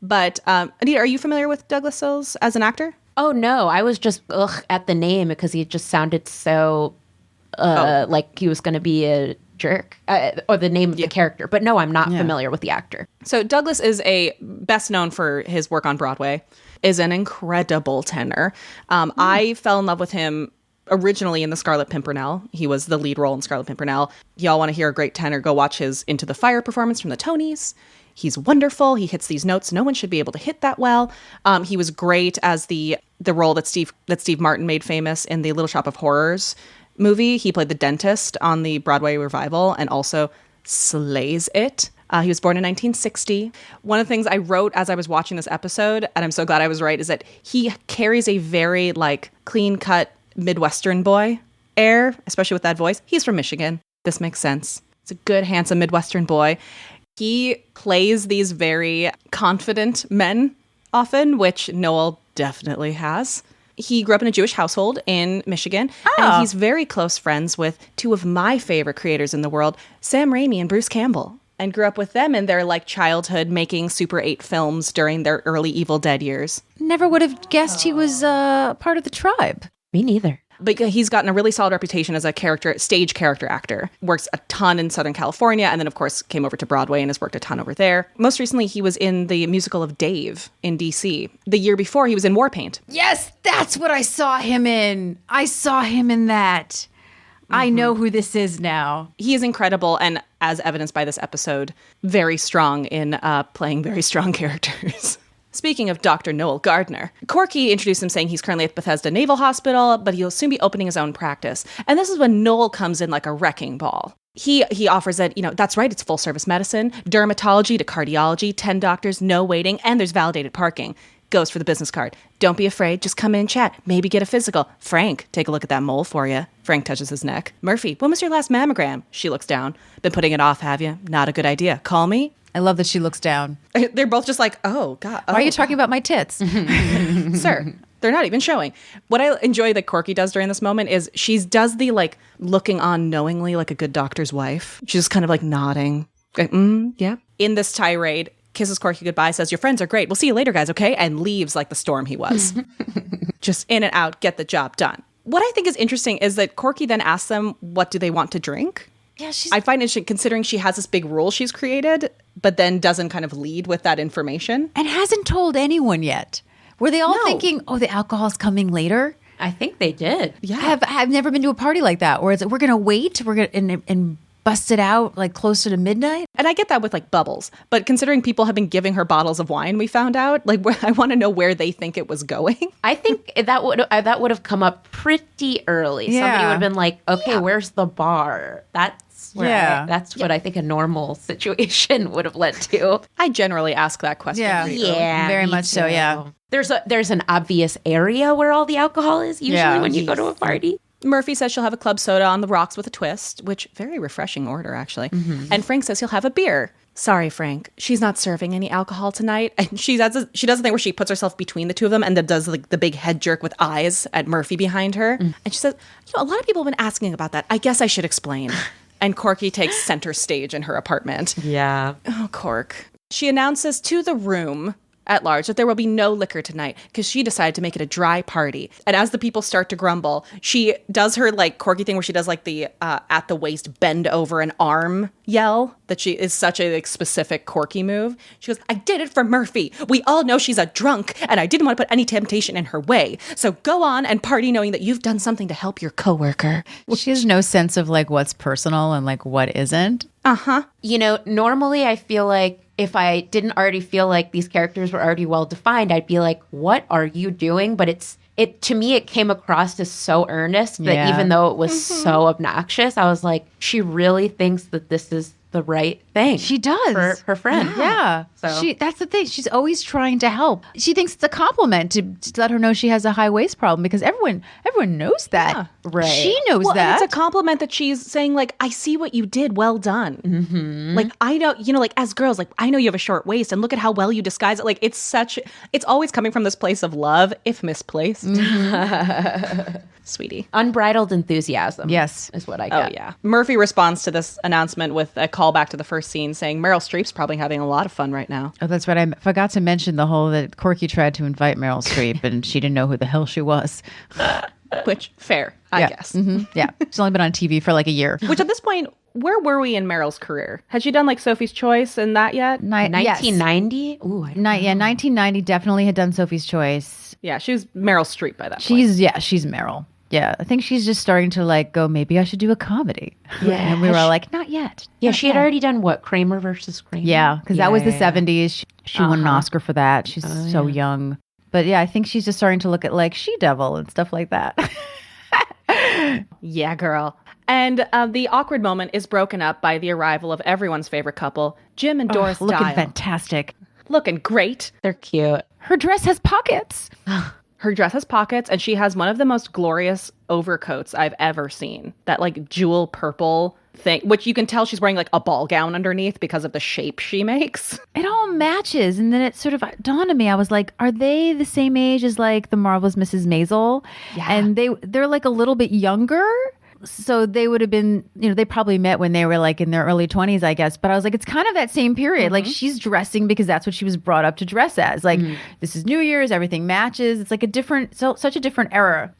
But Anita, are you familiar with Douglas Sills as an actor? Oh no, I was just at the name because he just sounded so like he was going to be a jerk, or the name of the character. But no, I'm not familiar with the actor. So Douglas is best known for his work on Broadway, is an incredible tenor. I fell in love with him originally in The Scarlet Pimpernel. He was the lead role in Scarlet Pimpernel. Y'all want to hear a great tenor, go watch his Into the Fire performance from the Tonys. He's wonderful. He hits these notes no one should be able to hit that well. He was great as the role that Steve Martin made famous in the Little Shop of Horrors movie. He played the dentist on the Broadway revival and also slays it. He was born in 1960. One of the things I wrote as I was watching this episode, and I'm so glad I was right, is that he carries a very like clean-cut Midwestern boy air, especially with that voice. He's from Michigan. This makes sense. It's a good, handsome Midwestern boy. He plays these very confident men often, which Noel definitely has. He grew up in a Jewish household in Michigan, and he's very close friends with two of my favorite creators in the world, Sam Raimi and Bruce Campbell, and grew up with them in their like childhood making Super 8 films during their early Evil Dead years. Never would have guessed he was part of the tribe. Me neither. But he's gotten a really solid reputation as a stage character actor. Works a ton in Southern California, and then, of course, came over to Broadway and has worked a ton over there. Most recently, he was in the musical of Dave in D.C. The year before, he was in Warpaint. Yes, that's what I saw him in. I saw him in that. I know who this is now. He is incredible, and as evidenced by this episode, very strong in playing very strong characters. Speaking of Dr. Noel Gardner, Corky introduced him saying he's currently at Bethesda Naval Hospital, but he'll soon be opening his own practice. And this is when Noel comes in like a wrecking ball. He offers that, that's right, it's full service medicine, dermatology to cardiology, 10 doctors, no waiting, and there's validated parking. Goes for the business card. Don't be afraid, just come in and chat, maybe get a physical. Frank, take a look at that mole for you. Frank touches his neck. Murphy, when was your last mammogram? She looks down. Been putting it off, have you? Not a good idea. Call me. I love that she looks down. They're both just like, oh, God. Why are you talking about my tits? Sir, they're not even showing. What I enjoy that Corky does during this moment is she does the like looking on knowingly like a good doctor's wife. She's just kind of like nodding. Like, yeah. In this tirade, kisses Corky goodbye, says, your friends are great. We'll see you later, guys, okay? And leaves like the storm he was. Just in and out, get the job done. What I think is interesting is that Corky then asks them, what do they want to drink? Yeah, I find it interesting considering she has this big rule she's created, but then doesn't kind of lead with that information. And hasn't told anyone yet. Were they all thinking, oh, the alcohol's coming later? I think they did. Yeah. I've never been to a party like that where it's we're going to wait, we're going and bust it out like closer to midnight. And I get that with like Bubbles, but considering people have been giving her bottles of wine, we found out, like, I want to know where they think it was going. I think that would have come up pretty early. Yeah. Somebody would have been like, okay, where's the bar? That's what I think a normal situation would have led to. I generally ask that question. Yeah, very much so. Yeah, there's an obvious area where all the alcohol is usually when you go to a party. Murphy says she'll have a club soda on the rocks with a twist, which very refreshing order, actually. And Frank says he'll have a beer. Sorry, Frank, she's not serving any alcohol tonight. And she does a thing where she puts herself between the two of them and then does like the big head jerk with eyes at Murphy behind her. And she says, a lot of people have been asking about that. I guess I should explain. And Corky takes center stage in her apartment. Yeah. Oh, Cork. She announces to the room at large that there will be no liquor tonight because she decided to make it a dry party. And as the people start to grumble, she does her like Corky thing where she does like the at the waist bend over an arm yell that she is such a like, specific Corky move. She goes, I did it for Murphy. We all know she's a drunk and I didn't want to put any temptation in her way. So go on and party knowing that you've done something to help your coworker. she has no sense of like what's personal and like what isn't. Normally I feel like if I didn't already feel like these characters were already well defined, I'd be like, what are you doing? But to me, it came across as so earnest that even though it was so obnoxious, I was like, she really thinks that this is the right thing. She does. For her friend. Yeah. So. That's the thing. She's always trying to help. She thinks it's a compliment to let her know she has a high waist problem because everyone knows that. Yeah. Right. She knows Well, that. and it's a compliment that she's saying, like, I see what you did. Well done. Mm-hmm. Like, I know, like, as girls, like, I know you have a short waist and look at how well you disguise it. Like, it's always coming from this place of love, if misplaced. Sweetie. Unbridled enthusiasm. Yes. Is what I get. Oh, yeah. Murphy responds to this announcement with a call callback to the first scene saying Meryl Streep's probably having a lot of fun right now. Oh, that's right. I forgot to mention the whole that Corky tried to invite Meryl Streep and she didn't know who the hell she was. Which, fair, I guess. Yeah. She's only been on TV for like a year. Which at this point, where were we in Meryl's career? Had she done like Sophie's Choice and that yet? 1990? Ooh, I don't know. 1990 definitely had done Sophie's Choice. Yeah, she was Meryl Streep by that point. She's Meryl. Yeah, I think she's just starting to like go, maybe I should do a comedy. Yeah. And we were all like, not yet. Yeah, Not she had yet. already done what? Kramer versus Kramer? Yeah, because that was the Yeah. 70s. She won an Oscar for that. She's so yeah. young. But yeah, I think she's just starting to look at like She-Devil and stuff like that. Yeah, girl. And the awkward moment is broken up by the arrival of everyone's favorite couple, Jim and Doris Looking Dial. fantastic. Looking great. They're cute. Her dress has pockets. Her dress has pockets, and she has one of the most glorious overcoats I've ever seen. That like jewel purple thing, which you can tell she's wearing like a ball gown underneath because of the shape she makes. It all matches. And then it sort of dawned on me. I was like, are they the same age as like the Marvelous Mrs. Maisel? Yeah. And they're like a little bit younger. So they would have been, they probably met when they were like in their early 20s, I guess. But I was like, it's kind of that same period. Like she's dressing because that's what she was brought up to dress as. Like this is New Year's, everything matches. It's like such a different era.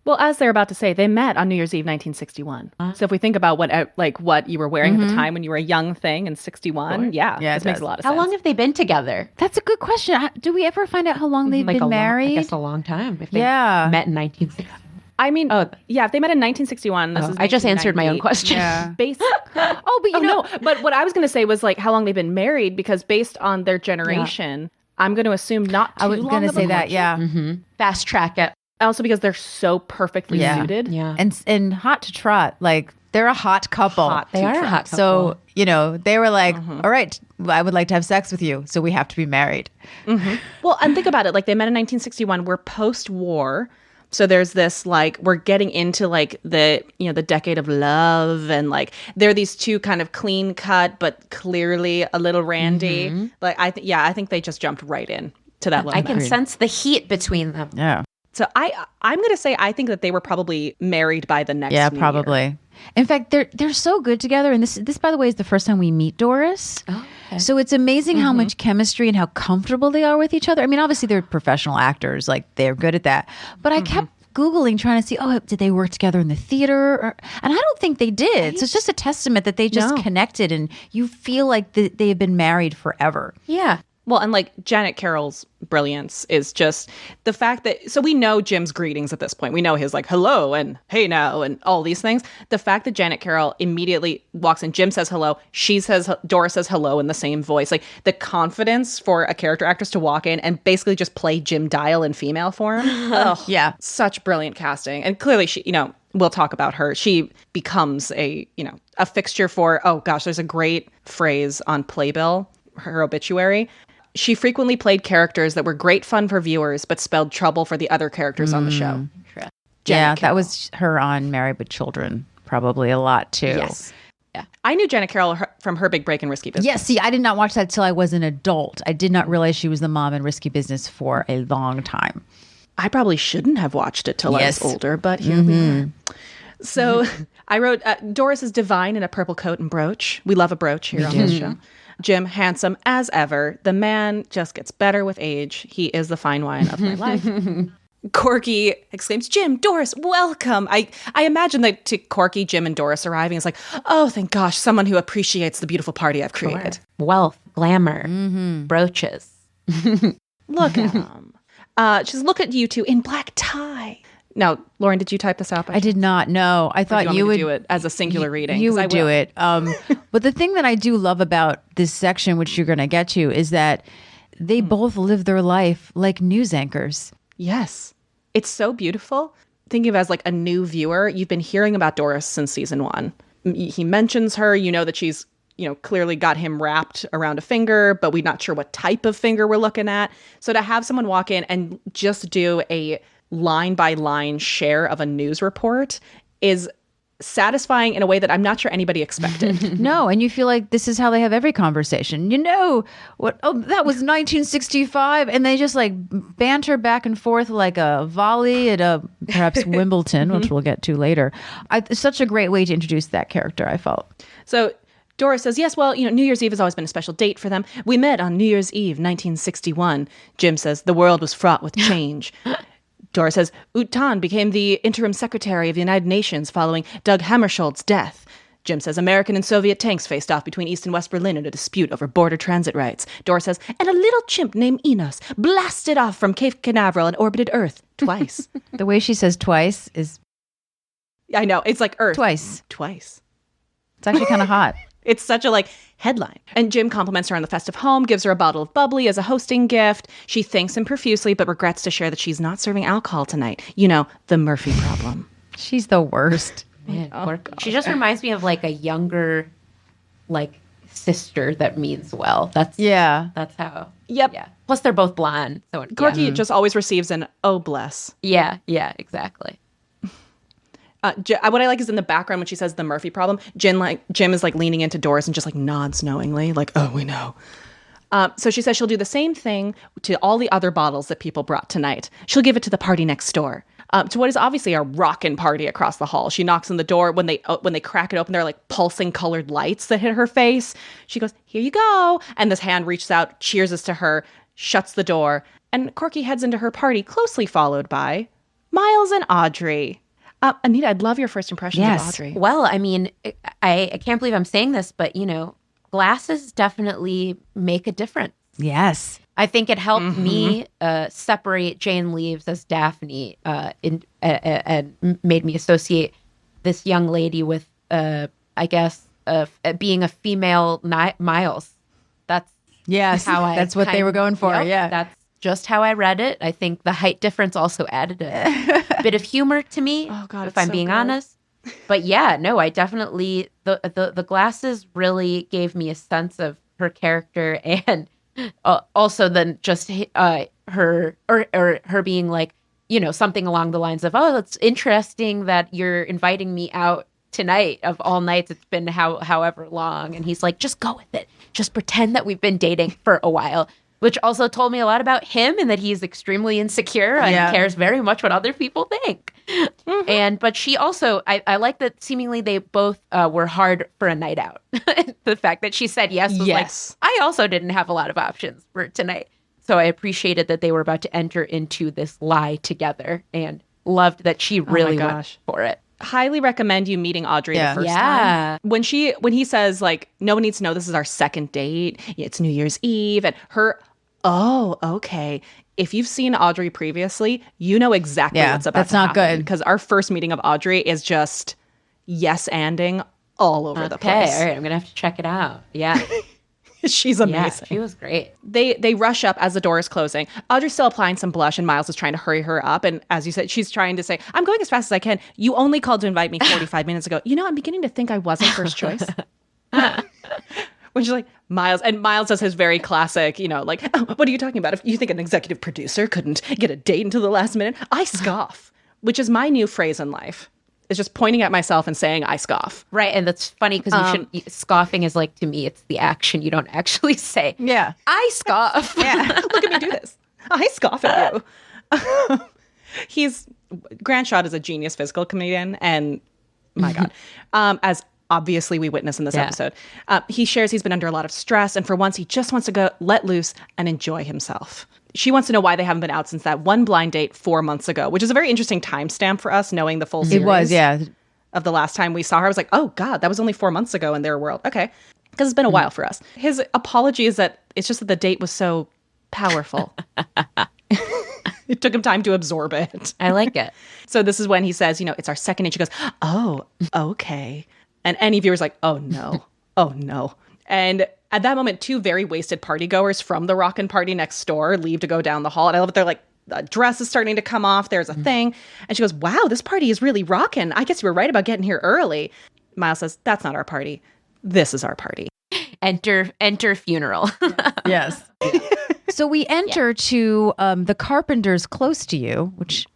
Well, as they're about to say, they met on New Year's Eve, 1961. So if we think about what you were wearing at the time when you were a young thing in 61, Yeah, this it makes does. a lot of How sense. long have they been together? That's a good question. Do we ever find out how long they've been married? I guess a long time. If they Yeah. met in 1960. I mean, yeah, if they met in 1961, this is I just answered my own 1998. question. Yeah. Based, Oh, but no, but what I was going to say was like how long they've been married, because based on their generation, I'm going to assume not too I was long going to of a say that, courtship. yeah. Fast track it. Also because they're so perfectly Yeah. suited. Yeah. And hot to trot, like they're a hot couple. They are a hot couple. So, they were like, all right, I would like to have sex with you. So we have to be married. Well, and think about it. Like they met in 1961. We're post-war. So there's this like we're getting into like the the decade of love, and like there are these two kind of clean cut but clearly a little randy. Like I think they just jumped right in to that love. I can match. sense the heat between them. Yeah. So I'm gonna say I think that they were probably married by the next Yeah, New Year. probably. In fact, they're so good together. And this by the way, is the first time we meet Doris. Oh, okay. So it's amazing how much chemistry and how comfortable they are with each other. I mean, obviously they're professional actors, like they're good at that. But I kept Googling, trying to see, did they work together in the theater? And I don't think they did. So it's just a testament that they just connected, and you feel like they have been married forever. Yeah. Well, and like Janet Carroll's brilliance is just the fact that, so we know Jim's greetings at this point. We know his like hello and hey now and all these things. The fact that Janet Carroll immediately walks in, Jim says hello, Doris says hello in the same voice. Like the confidence for a character actress to walk in and basically just play Jim Dial in female form. Yeah. Such brilliant casting. And clearly she, we'll talk about her. She becomes a fixture for, oh gosh, there's a great phrase on Playbill, her obituary. She frequently played characters that were great fun for viewers, but spelled trouble for the other characters on the show. Yeah, Janet that Carroll. was her on Married with Children, probably a lot too. Yes. Yeah. I knew Janet Carroll from her big break in Risky Business. Yeah, see, I did not watch that till I was an adult. I did not realize she was the mom in Risky Business for a long time. I probably shouldn't have watched it till Yes. I was older, but here we are. So I wrote, Doris is divine in a purple coat and brooch. We love a brooch here on this show. Jim, handsome as ever. The man just gets better with age. He is the fine wine of my life. Corky exclaims, Jim, Doris, welcome. I imagine that to Corky, Jim and Doris arriving is like, oh, thank gosh, someone who appreciates the beautiful party I've created. Wealth, glamour, brooches. Look at him. She says, look at you two in black tie. Now, Lauren, did you type this out? I did not know. I Or do thought you want you me would to do it as a singular reading. You 'Cause I would do will. it. But the thing that I do love about this section, which you're going to get to, is that they both live their life like news anchors. Yes. It's so beautiful. Thinking of it as like a new viewer, you've been hearing about Doris since season 1. He mentions her, that she's, clearly got him wrapped around a finger, but we're not sure what type of finger we're looking at. So to have someone walk in and just do a line by line share of a news report is satisfying in a way that I'm not sure anybody expected. No, and you feel like this is how they have every conversation. What? Oh, that was 1965, and they just like banter back and forth like a volley at perhaps Wimbledon, which we'll get to later. It's such a great way to introduce that character, I felt. So Doris says, yes, well, New Year's Eve has always been a special date for them. We met on New Year's Eve, 1961. Jim says, the world was fraught with change. Doris says, U Thant became the interim secretary of the United Nations following Doug Hammarskjöld's death. Jim says, American and Soviet tanks faced off between East and West Berlin in a dispute over border transit rights. Doris says, and a little chimp named Enos blasted off from Cape Canaveral and orbited Earth twice. The way she says twice is I know, it's like Earth. twice. Twice. It's actually kind of hot. It's such a headline. And Jim compliments her on the festive home, gives her a bottle of bubbly as a hosting gift. She thanks him profusely, but regrets to share that she's not serving alcohol tonight. The Murphy problem. She's the worst. Man, she just reminds me of a younger, sister that means well. That's how. Yep. Yeah. Plus, they're both blonde. So Corky just always receives an oh bless. Yeah. Yeah. Exactly. What I like is in the background when she says the Murphy problem, Jim is leaning into Doris and just nods knowingly, oh, we know. So she says she'll do the same thing to all the other bottles that people brought tonight. She'll give it to the party next door. To what is obviously a rockin' party across the hall. She knocks on the door. When they crack it open, there are pulsing colored lights that hit her face. She goes, here you go. And this hand reaches out, cheers us to her, shuts the door. And Corky heads into her party, closely followed by Miles and Audrey. Anita, I'd love your first impressions of Audrey. Well, I mean, I can't believe I'm saying this, but, glasses definitely make a difference. Yes. I think it helped me separate Jane Leeves as Daphne and made me associate this young lady with, being a female Miles. That's that's what they were going for. Yep, yeah. That's just how I read it. I think the height difference also added a bit of humor to me, if I'm being honest. But yeah, no, I definitely, the glasses really gave me a sense of her character, and also then just her being something along the lines of, oh, it's interesting that you're inviting me out tonight of all nights. It's been however long. And he's like, just go with it. Just pretend that we've been dating for a while. Which also told me a lot about him and that he's extremely insecure and cares very much what other people think. But she also, I like that seemingly they both were hard for a night out. The fact that she said yes was I also didn't have a lot of options for tonight. So I appreciated that they were about to enter into this lie together and loved that she really went for it. Highly recommend you meeting Audrey the first time. When he says no one needs to know this is our second date. It's New Year's Eve, and her, oh, okay. If you've seen Audrey previously, you know exactly what's about to happen. That's not good. Because our first meeting of Audrey is just yes-anding all over the place. Okay, all right. I'm going to have to check it out. Yeah. She's amazing. Yeah, she was great. They rush up as the door is closing. Audrey's still applying some blush, and Miles is trying to hurry her up. And as you said, she's trying to say, I'm going as fast as I can. You only called to invite me 45 minutes ago. I'm beginning to think I wasn't first choice. When she's like, Miles, and Miles does his very classic, oh, what are you talking about? If you think an executive producer couldn't get a date until the last minute, I scoff, which is my new phrase in life. It's just pointing at myself and saying, I scoff. Right. And that's funny because scoffing is to me, it's the action. You don't actually say, I scoff. Yeah. Look at me do this. I scoff at you. Grant Shaw is a genius physical comedian. And my God, as obviously we witness in this episode, he shares he's been under a lot of stress. And for once, he just wants to go let loose and enjoy himself. She wants to know why they haven't been out since that one blind date 4 months ago, which is a very interesting timestamp for us, knowing the full series. It was, of the last time we saw her. I was like, oh God, that was only 4 months ago in their world. Okay. Because it's been a while for us. His apology is that it's just that the date was so powerful. It took him time to absorb it. I like it. So this is when he says, it's our second date. She goes, oh, okay. And any viewer's like, oh no, oh no. And at that moment, 2 very wasted party goers from the rockin' party next door leave to go down the hall. And I love that they're like, a dress is starting to come off. There's a thing. And she goes, wow, this party is really rockin'. I guess you were right about getting here early. Miles says, that's not our party. This is our party. Enter funeral. Yes. So we enter to the Carpenters Close to You, which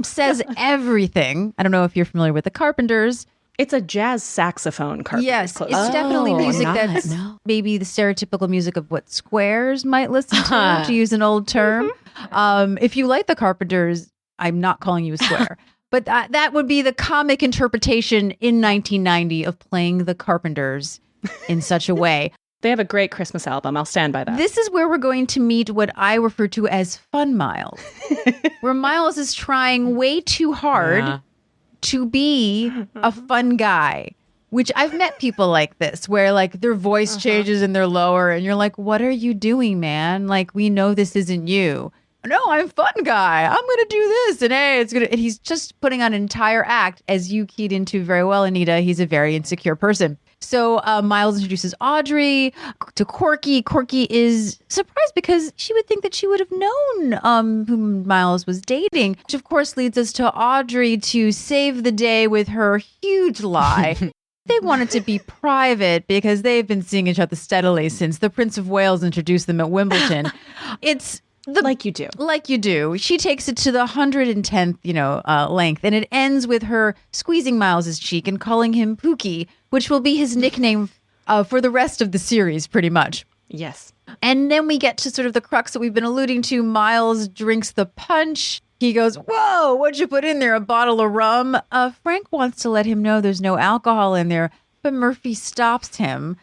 says everything. I don't know if you're familiar with the Carpenters. It's a jazz saxophone Carpenters. Yes, it's definitely music that's maybe the stereotypical music of what squares might listen to use an old term. If you like the Carpenters, I'm not calling you a square. But that would be the comic interpretation in 1990 of playing the Carpenters in such a way. They have a great Christmas album. I'll stand by that. This is where we're going to meet what I refer to as Fun Miles, where Miles is trying way too hard to be a fun guy, which I've met people like this, where like their voice changes and they're lower and you're like, what are you doing, man? Like, we know this isn't you. No, I'm a fun guy. I'm going to do this. And hey, and he's just putting on an entire act, as you keyed into very well, Anita. He's a very insecure person. So Miles introduces Audrey to Corky. Corky is surprised because she would think that she would have known whom Miles was dating, which of course leads us to Audrey to save the day with her huge lie. They wanted to be private because they've been seeing each other steadily since the Prince of Wales introduced them at Wimbledon. It's like you do. Like you do. She takes it to the 110th, length, and it ends with her squeezing Miles's cheek and calling him Pookie, which will be his nickname for the rest of the series, pretty much. Yes. And then we get to sort of the crux that we've been alluding to. Miles drinks the punch. He goes, whoa, what'd you put in there? A bottle of rum? Frank wants to let him know there's no alcohol in there, but Murphy stops him.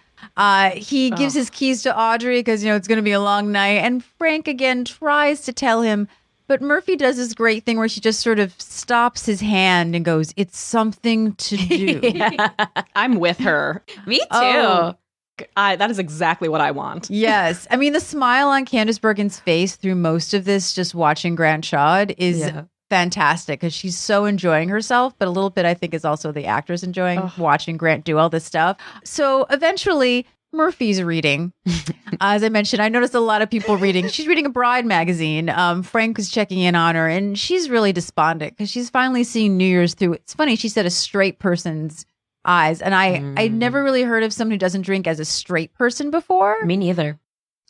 He gives his keys to Audrey because, it's going to be a long night. And Frank again tries to tell him, but Murphy does this great thing where she just sort of stops his hand and goes, it's something to do. I'm with her. Me too. Oh. That is exactly what I want. Yes. I mean, the smile on Candice Bergen's face through most of this, just watching Grant Chod, is fantastic because she's so enjoying herself. But a little bit, I think, is also the actors enjoying watching Grant do all this stuff. So eventually, Murphy's reading. As I mentioned, I noticed a lot of people reading. She's reading a Bride magazine. Frank was checking in on her, and she's really despondent because she's finally seeing New Year's through. It's funny, she said a straight person's eyes. And I never really heard of someone who doesn't drink as a straight person before. Me neither.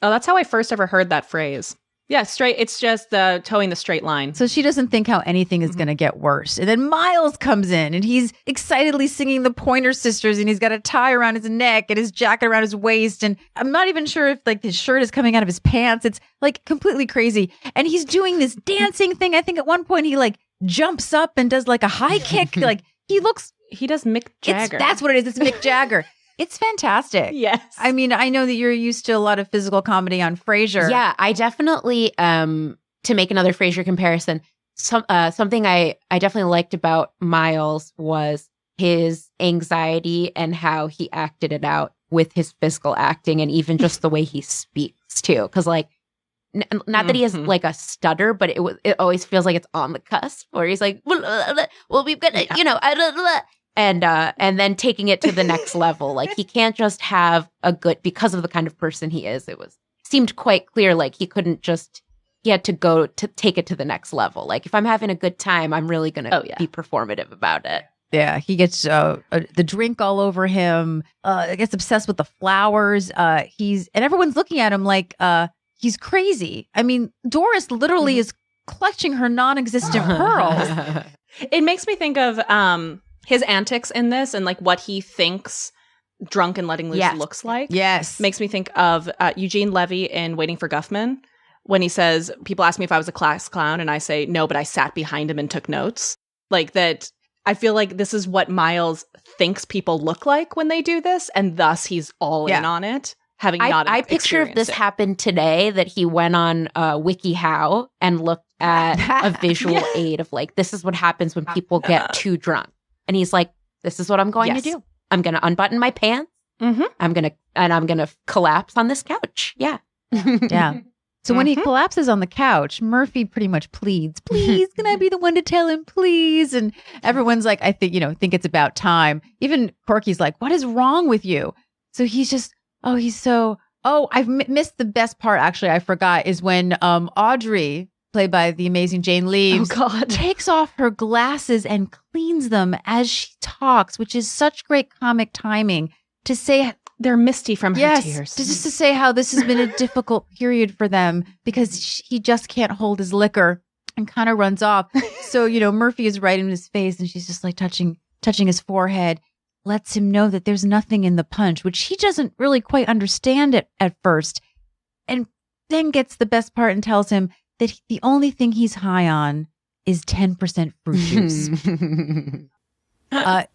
Oh, that's how I first ever heard that phrase. Yeah, straight. It's just towing the straight line. So she doesn't think how anything is going to get worse. And then Miles comes in and he's excitedly singing the Pointer Sisters and he's got a tie around his neck and his jacket around his waist. And I'm not even sure if like his shirt is coming out of his pants. It's like completely crazy. And he's doing this dancing thing. I think at one point he like jumps up and does like a high kick. Like he does Mick Jagger. That's what it is. It's Mick Jagger. It's fantastic. Yes. I mean, I know that you're used to a lot of physical comedy on Frasier. Yeah, I definitely, to make another Frasier comparison, something I definitely liked about Miles was his anxiety and how he acted it out with his physical acting and even just the way he speaks too. Because like, not that he has like a stutter, but it always feels like it's on the cusp where he's like, well, we've got, and then taking it to the next level. Like he can't just have because of the kind of person he is. Seemed quite clear. Like he had to go to take it to the next level. Like if I'm having a good time, I'm really going to be performative about it. Yeah, he gets the drink all over him. Gets obsessed with the flowers. And everyone's looking at him like he's crazy. I mean, Doris literally is clutching her non-existent pearls. It makes me think of his antics in this and like what he thinks drunk and letting loose looks like. Yes. Makes me think of Eugene Levy in Waiting for Guffman when he says, people ask me if I was a class clown and I say, no, but I sat behind him and took notes. Like that. I feel like this is what Miles thinks people look like when they do this. And thus he's all in on it. I picture if this happened today that he went on WikiHow and looked at a visual aid of like, this is what happens when people get too drunk. And he's like, this is what I'm going to do. I'm going to unbutton my pants. I'm going to collapse on this couch. Yeah. Yeah. So when he collapses on the couch, Murphy pretty much pleads, please, can I be the one to tell him, please? And everyone's like, I think it's about time. Even Corky's like, what is wrong with you? So he's just, I've missed the best part. Actually, I forgot is when Audrey, played by the amazing Jane Leaves, takes off her glasses and cleans them as she talks, which is such great comic timing to say they're misty from her tears. Just to say how this has been a difficult period for them because he just can't hold his liquor and kind of runs off. So, Murphy is right in his face and she's just like touching his forehead, lets him know that there's nothing in the punch, which he doesn't really quite understand at first. And then gets the best part and tells him that the only thing he's high on is 10% fruit juice.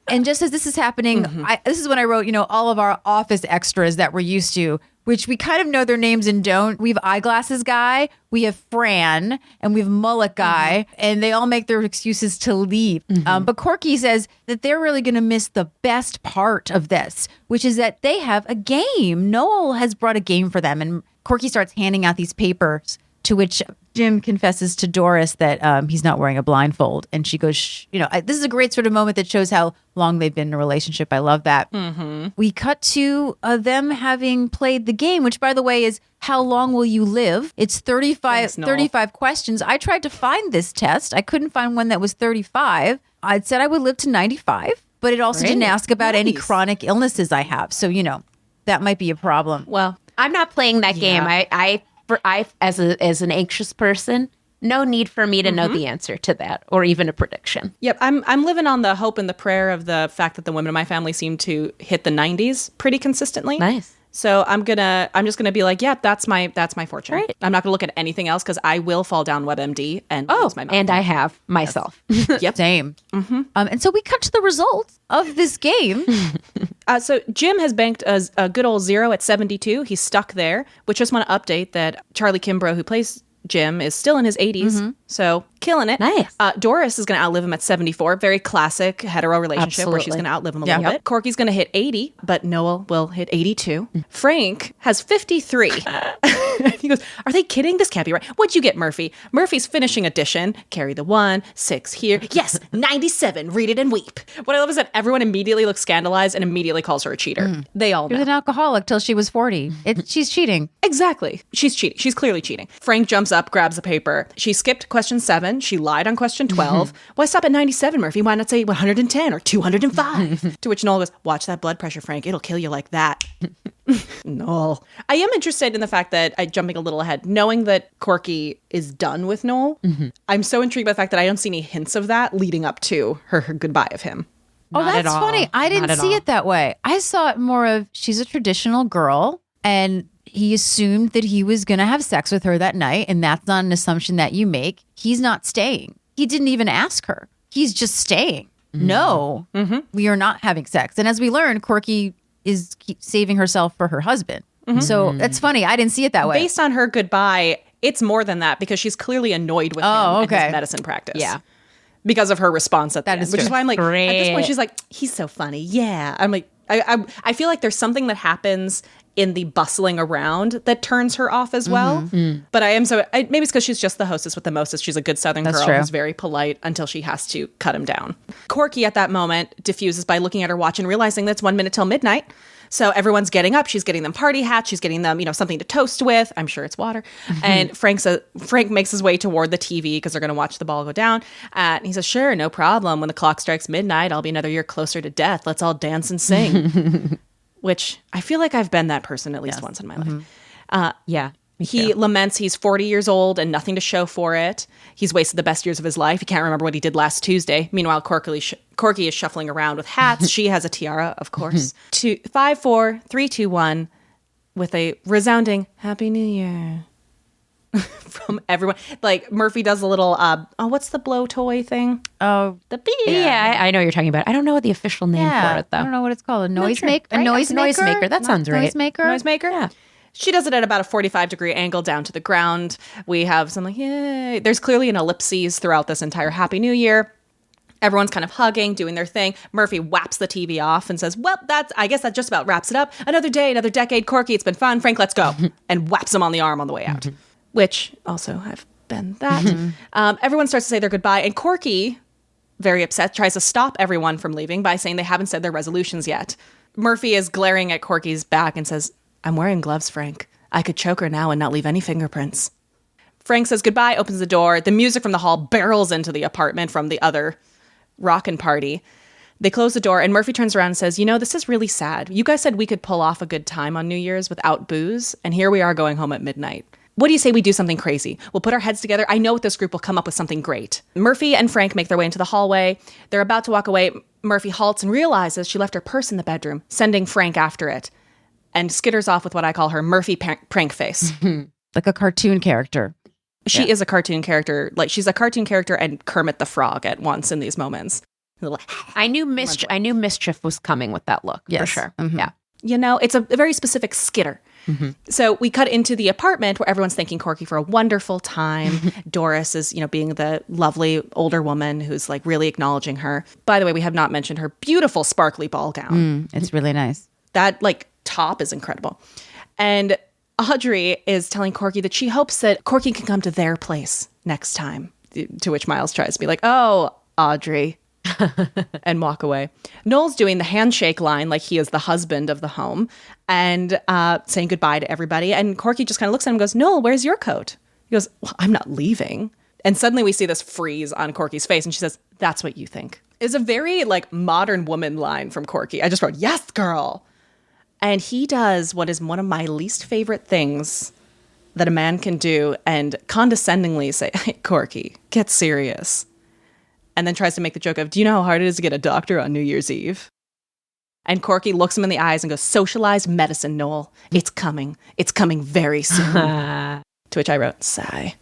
And just as this is happening, this is when I wrote, all of our office extras that we're used to, which we kind of know their names and don't. We have Eyeglasses Guy, we have Fran, and we have Mullet Guy, and they all make their excuses to leave. But Corky says that they're really going to miss the best part of this, which is that they have a game. Noel has brought a game for them, and Corky starts handing out these papers, to which Jim confesses to Doris that he's not wearing a blindfold. And she goes, this is a great sort of moment that shows how long they've been in a relationship. I love that. We cut to them having played the game, which, by the way, is How Long Will You Live? It's 35 questions. I tried to find this test. I couldn't find one that was 35. I'd said I would live to 95, but it also didn't ask about any chronic illnesses I have. So, that might be a problem. Well, I'm not playing that game. I as an anxious person, no need for me to know the answer to that or even a prediction. Yep, I'm living on the hope and the prayer of the fact that the women in my family seem to hit the 90s pretty consistently. Nice. So I'm just gonna be like, that's my fortune. Right. I'm not gonna look at anything else because I will fall down WebMD and lose my mind. And I have myself. Yep. Same. And so we cut to the results of this game. So Jim has banked a good old 0 at 72. He's stuck there, which just want to update that Charlie Kimbrough, who plays Jim, is still in his 80s. So killing it. Nice. Doris is going to outlive him at 74. Very classic hetero relationship where she's Absolutely. going to outlive him a little bit. Corky's going to hit 80, but Noel will hit 82. Frank has 53. He goes, are they kidding? This can't be right. What'd you get, Murphy? Murphy's finishing addition. Carry the 1, 6 here. Yes, 97. Read it and weep. What I love is that everyone immediately looks scandalized and immediately calls her a cheater. They all She was know. an alcoholic till she was 40. She's cheating. Exactly. She's cheating. She's clearly cheating. Frank jumps up, grabs a paper. She skipped question 7. She lied on question 12. Why stop at 97, Murphy? Why not say 110 or 205? To which Noel goes, watch that blood pressure, Frank. It'll kill you like that. Noel. I am interested in the fact that, jumping a little ahead, knowing that Corky is done with Noel, I'm so intrigued by the fact that I don't see any hints of that leading up to her goodbye of him. Oh, Not at that's all. funny. I Not didn't at see all. it that way. I saw it more of she's a traditional girl and he assumed that he was going to have sex with her that night. And that's not an assumption that you make. He's not staying. He didn't even ask her. He's just staying. No, we are not having sex. And as we learn, Corky is saving herself for her husband. So that's funny. I didn't see it that way. Based on her goodbye, it's more than that because she's clearly annoyed with him and his medicine practice. Yeah. Because of her response at the end, is which is true. why I'm like, at this point, Great. she's like, he's so funny. Yeah. I'm like, I feel like there's something that happens in the bustling around that turns her off as well. But maybe it's because she's just the hostess with the mostest. She's a good Southern girl true. who's very polite until she has to cut him down. Corky at that moment diffuses by looking at her watch and realizing that it's 1 minute till midnight. So everyone's getting up. She's getting them party hats. She's getting them, something to toast with. I'm sure it's water. And Frank makes his way toward the TV because they're going to watch the ball go down. And he says, sure, no problem. When the clock strikes midnight, I'll be another year closer to death. Let's all dance and sing. Which I feel like I've been that person at least once in my life. Yeah. He laments he's 40 years old and nothing to show for it. He's wasted the best years of his life. He can't remember what he did last Tuesday. Meanwhile, Corky is shuffling around with hats. She has a tiara, of course. 5, 4, 3, 2, 1, with a resounding Happy New Year from everyone. Like Murphy does a little, what's the blow toy thing? Oh, The bee. Yeah, I know what you're talking about. I don't know what the official name for it, though. I don't know what it's called. A noisemaker? Right? Noisemaker. That sounds right. Noisemaker? Noisemaker? Yeah. She does it at about a 45-degree angle down to the ground. We have some yay. There's clearly an ellipses throughout this entire Happy New Year. Everyone's kind of hugging, doing their thing. Murphy whaps the TV off and says, well, I guess that just about wraps it up. Another day, another decade. Corky, it's been fun. Frank, let's go. And whaps him on the arm on the way out. Which also I've been that. Everyone starts to say their goodbye. And Corky, very upset, tries to stop everyone from leaving by saying they haven't said their resolutions yet. Murphy is glaring at Corky's back and says, I'm wearing gloves, Frank. I could choke her now and not leave any fingerprints. Frank says goodbye, opens the door. The music from the hall barrels into the apartment from the other rockin' party. They close the door and Murphy turns around and says, this is really sad. You guys said we could pull off a good time on New Year's without booze, and here we are going home at midnight. What do you say we do something crazy? We'll put our heads together. I know this group will come up with something great. Murphy and Frank make their way into the hallway. They're about to walk away. Murphy halts and realizes she left her purse in the bedroom, sending Frank after it, and skitters off with what I call her Murphy prank face. Like a cartoon character. She is a cartoon character. Like she's a cartoon character and Kermit the Frog at once in these moments. I knew mischief was coming with that look for Yes. sure. Mhm. Yeah. You know, it's a very specific skitter. So we cut into the apartment where everyone's thanking Corky for a wonderful time. Doris is, being the lovely older woman who's like really acknowledging her. By the way, we have not mentioned her beautiful sparkly ball gown. It's really nice. That like top is incredible. And Audrey is telling Corky that she hopes that Corky can come to their place next time. To which Miles tries to be like, "Oh, Audrey," and walk away. Noel's doing the handshake line like he is the husband of the home and saying goodbye to everybody. And Corky just kind of looks at him and goes, "Noel, where's your coat?" He goes, "Well, I'm not leaving." And suddenly we see this freeze on Corky's face. And she says, "That's what you think." It's a very like modern woman line from Corky. I just wrote, "Yes, girl." And he does what is one of my least favorite things that a man can do and condescendingly say, "Hey, Corky, get serious." And then tries to make the joke of, "Do you know how hard it is to get a doctor on New Year's Eve?" And Corky looks him in the eyes and goes, "Socialized medicine, Noel. It's coming. It's coming very soon." To which I wrote, sigh.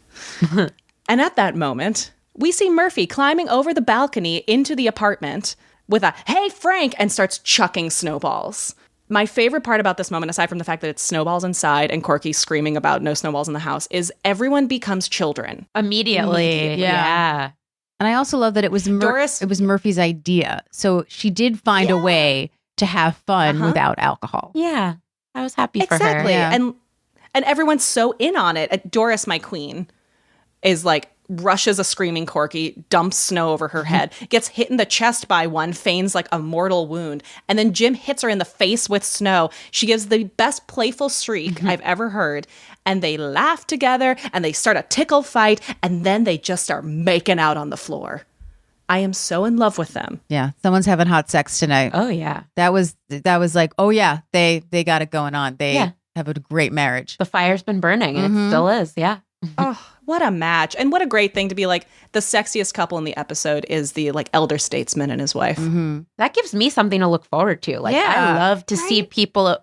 And at that moment, we see Murphy climbing over the balcony into the apartment with a, "Hey, Frank," and starts chucking snowballs. My favorite part about this moment, aside from the fact that it's snowballs inside and Corky screaming about no snowballs in the house, is everyone becomes children. Immediately. Yeah. And I also love that it was Doris- it was Murphy's idea. So she did find a way to have fun without alcohol. Yeah. I was happy for her. Exactly. Yeah. And everyone's so in on it. Doris, my queen, is like rushes a screaming Corky, dumps snow over her head, gets hit in the chest by one, feigns like a mortal wound, and then Jim hits her in the face with snow. She gives the best playful shriek I've ever heard, and they laugh together, and they start a tickle fight, and then they just start making out on the floor. I am so in love with them. Yeah, someone's having hot sex tonight. Oh, yeah. That was like, oh yeah, they got it going on. They have a great marriage. The fire's been burning and it still is. Yeah. Oh, what a match. And what a great thing to be like the sexiest couple in the episode is the like elder statesman and his wife. That gives me something to look forward to. Like, I love to see people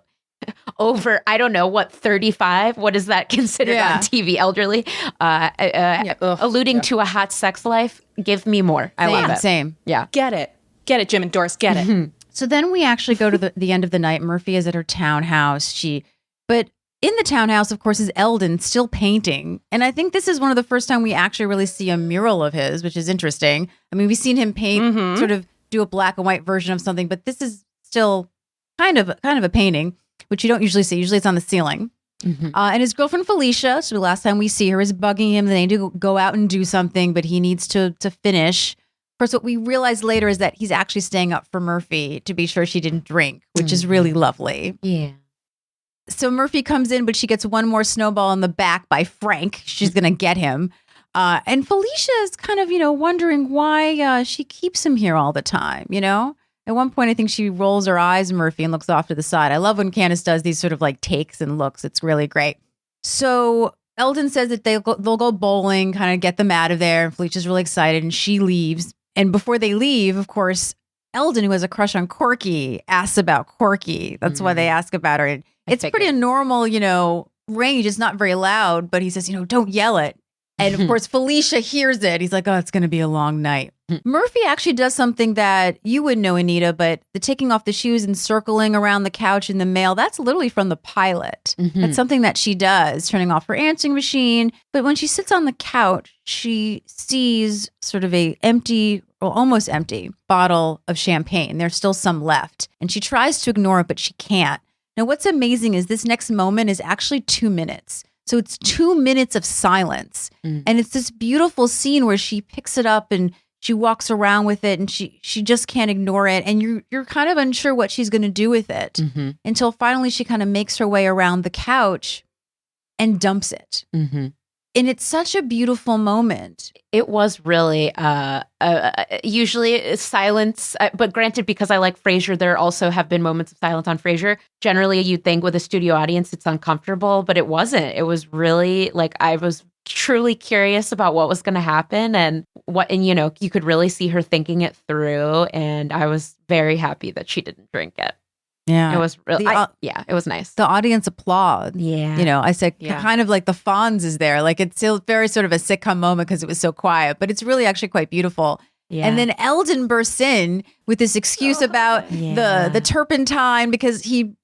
over, I don't know, what, 35? What is that considered on TV, elderly? Alluding to a hot sex life. Give me more. I love it. Same. Yeah. Get it, Jim and Doris, get it. So then we actually go to the end of the night. Murphy is at her townhouse. But in the townhouse, of course, is Eldon still painting. And I think this is one of the first time we actually really see a mural of his, which is interesting. I mean, we've seen him paint, sort of do a black and white version of something, but this is still kind of a painting, which you don't usually see. Usually it's on the ceiling. And his girlfriend Felicia, so the last time we see her, is bugging him. They need to go out and do something, but he needs to finish. Of course, what we realize later is that he's actually staying up for Murphy to be sure she didn't drink, which is really lovely. Yeah. So Murphy comes in, but she gets one more snowball in the back by Frank. She's going to get him. And Felicia is kind of, wondering why she keeps him here all the time, At one point, I think she rolls her eyes at Murphy and looks off to the side. I love when Candace does these sort of like takes and looks. It's really great. So Eldon says that they'll go bowling, kind of get them out of there. And Felicia's really excited and she leaves. And before they leave, of course, Eldon, who has a crush on Corky, asks about Corky. That's why they ask about her. And it's pretty a normal, range. It's not very loud, but he says, don't yell it. And of course, Felicia hears it. He's like, oh, it's going to be a long night. Murphy actually does something that you would know, Anita, but the taking off the shoes and circling around the couch in the mail, that's literally from the pilot. That's something that she does, turning off her answering machine. But when she sits on the couch, she sees sort of a empty, or almost empty, bottle of champagne. There's still some left. And she tries to ignore it, but she can't. Now, what's amazing is this next moment is actually 2 minutes. So it's 2 minutes of silence. And it's this beautiful scene where she picks it up and she walks around with it and she just can't ignore it. And you're kind of unsure what she's going to do with it until finally she kind of makes her way around the couch and dumps it. And it's such a beautiful moment. It was really, usually it's silence, but granted, because I like Frasier, there also have been moments of silence on Frasier. Generally, you'd think with a studio audience, it's uncomfortable, but it wasn't. It was really like, I was truly curious about what was going to happen and you could really see her thinking it through. And I was very happy that she didn't drink it. Yeah. It was really, it was nice. The audience applaud. Yeah. I said kind of like the Fonz is there. Like it's still very sort of a sitcom moment because it was so quiet, but it's really actually quite beautiful. Yeah. And then Eldon bursts in with this excuse about the turpentine because he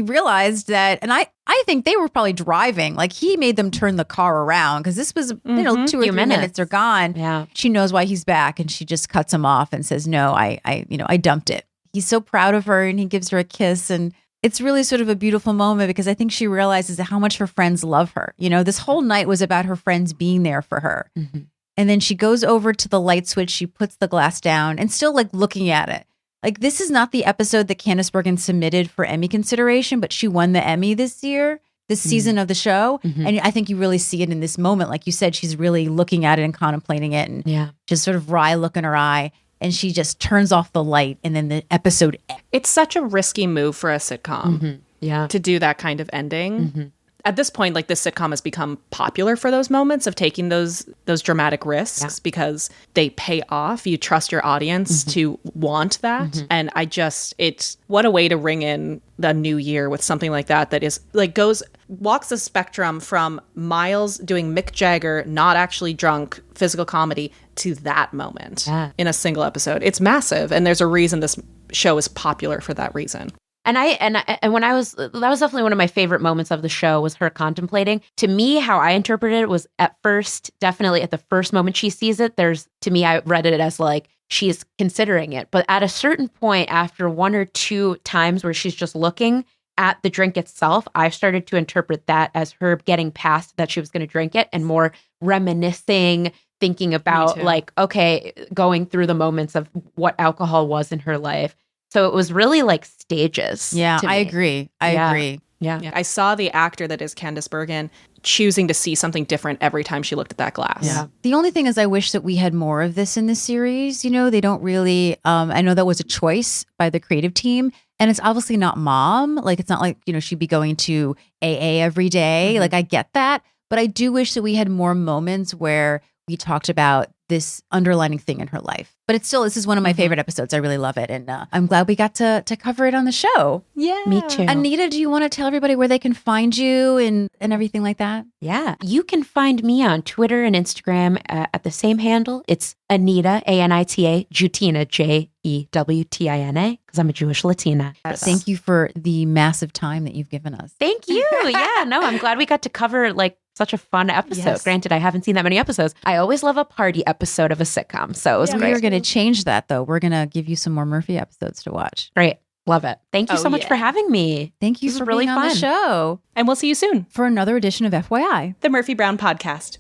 realized that, and I think they were probably driving. Like he made them turn the car around because this was 2 or 3 minutes are gone. Yeah. She knows why he's back and she just cuts him off and says, "No, I dumped it." He's so proud of her and he gives her a kiss, and it's really sort of a beautiful moment because I think she realizes how much her friends love her. This whole night was about her friends being there for her. Mm-hmm. And then she goes over to the light switch, she puts the glass down and still like looking at it. Like this is not the episode that Candice Bergen submitted for Emmy consideration, but she won the Emmy this season of the show. Mm-hmm. And I think you really see it in this moment. Like you said, she's really looking at it and contemplating it and just sort of wry look in her eye. And she just turns off the light and then the episode ends. It's such a risky move for a sitcom to do that kind of ending. At this point, like this sitcom has become popular for those moments of taking those dramatic risks because they pay off. You trust your audience to want that. And it's what a way to ring in the new year with something like that is like walks the spectrum from Miles doing Mick Jagger, not actually drunk, physical comedy to that moment in a single episode. It's massive. And there's a reason this show is popular for that reason. And that was definitely one of my favorite moments of the show was her contemplating. To me, how I interpreted it was definitely at the first moment she sees it, to me, I read it as like, she's considering it. But at a certain point, after 1 or 2 times where she's just looking at the drink itself, I started to interpret that as her getting past that she was going to drink it and more reminiscing, thinking about like, okay, going through the moments of what alcohol was in her life. So it was really like stages. Yeah, to I me. agree. I agree. Yeah. I saw the actor that is Candice Bergen choosing to see something different every time she looked at that glass. Yeah. The only thing is I wish that we had more of this in the series. They don't really, I know that was a choice by the creative team and it's obviously not Mom. Like, it's not like, she'd be going to AA every day. Like I get that, but I do wish that we had more moments where we talked about this underlining thing in her life. But this is one of my favorite episodes. I really love it. And I'm glad we got to cover it on the show. Yeah. Me too. Anita, do you want to tell everybody where they can find you and everything like that? Yeah. You can find me on Twitter and Instagram at the same handle. It's Anita, Anita, Jutina, Jewtina, because I'm a Jewish Latina. Thank you for the massive time that you've given us. Thank you. Yeah, no, I'm glad we got to cover like such a fun episode. Yes. Granted, I haven't seen that many episodes. I always love a party episode of a sitcom. So it was We great. are going to change that, though. We're going to give you some more Murphy episodes to watch. Great. Love it. Thank you so much for having me. Thank you This for was really being on the fun. show And we'll see you soon. for another edition of FYI. The Murphy Brown Podcast.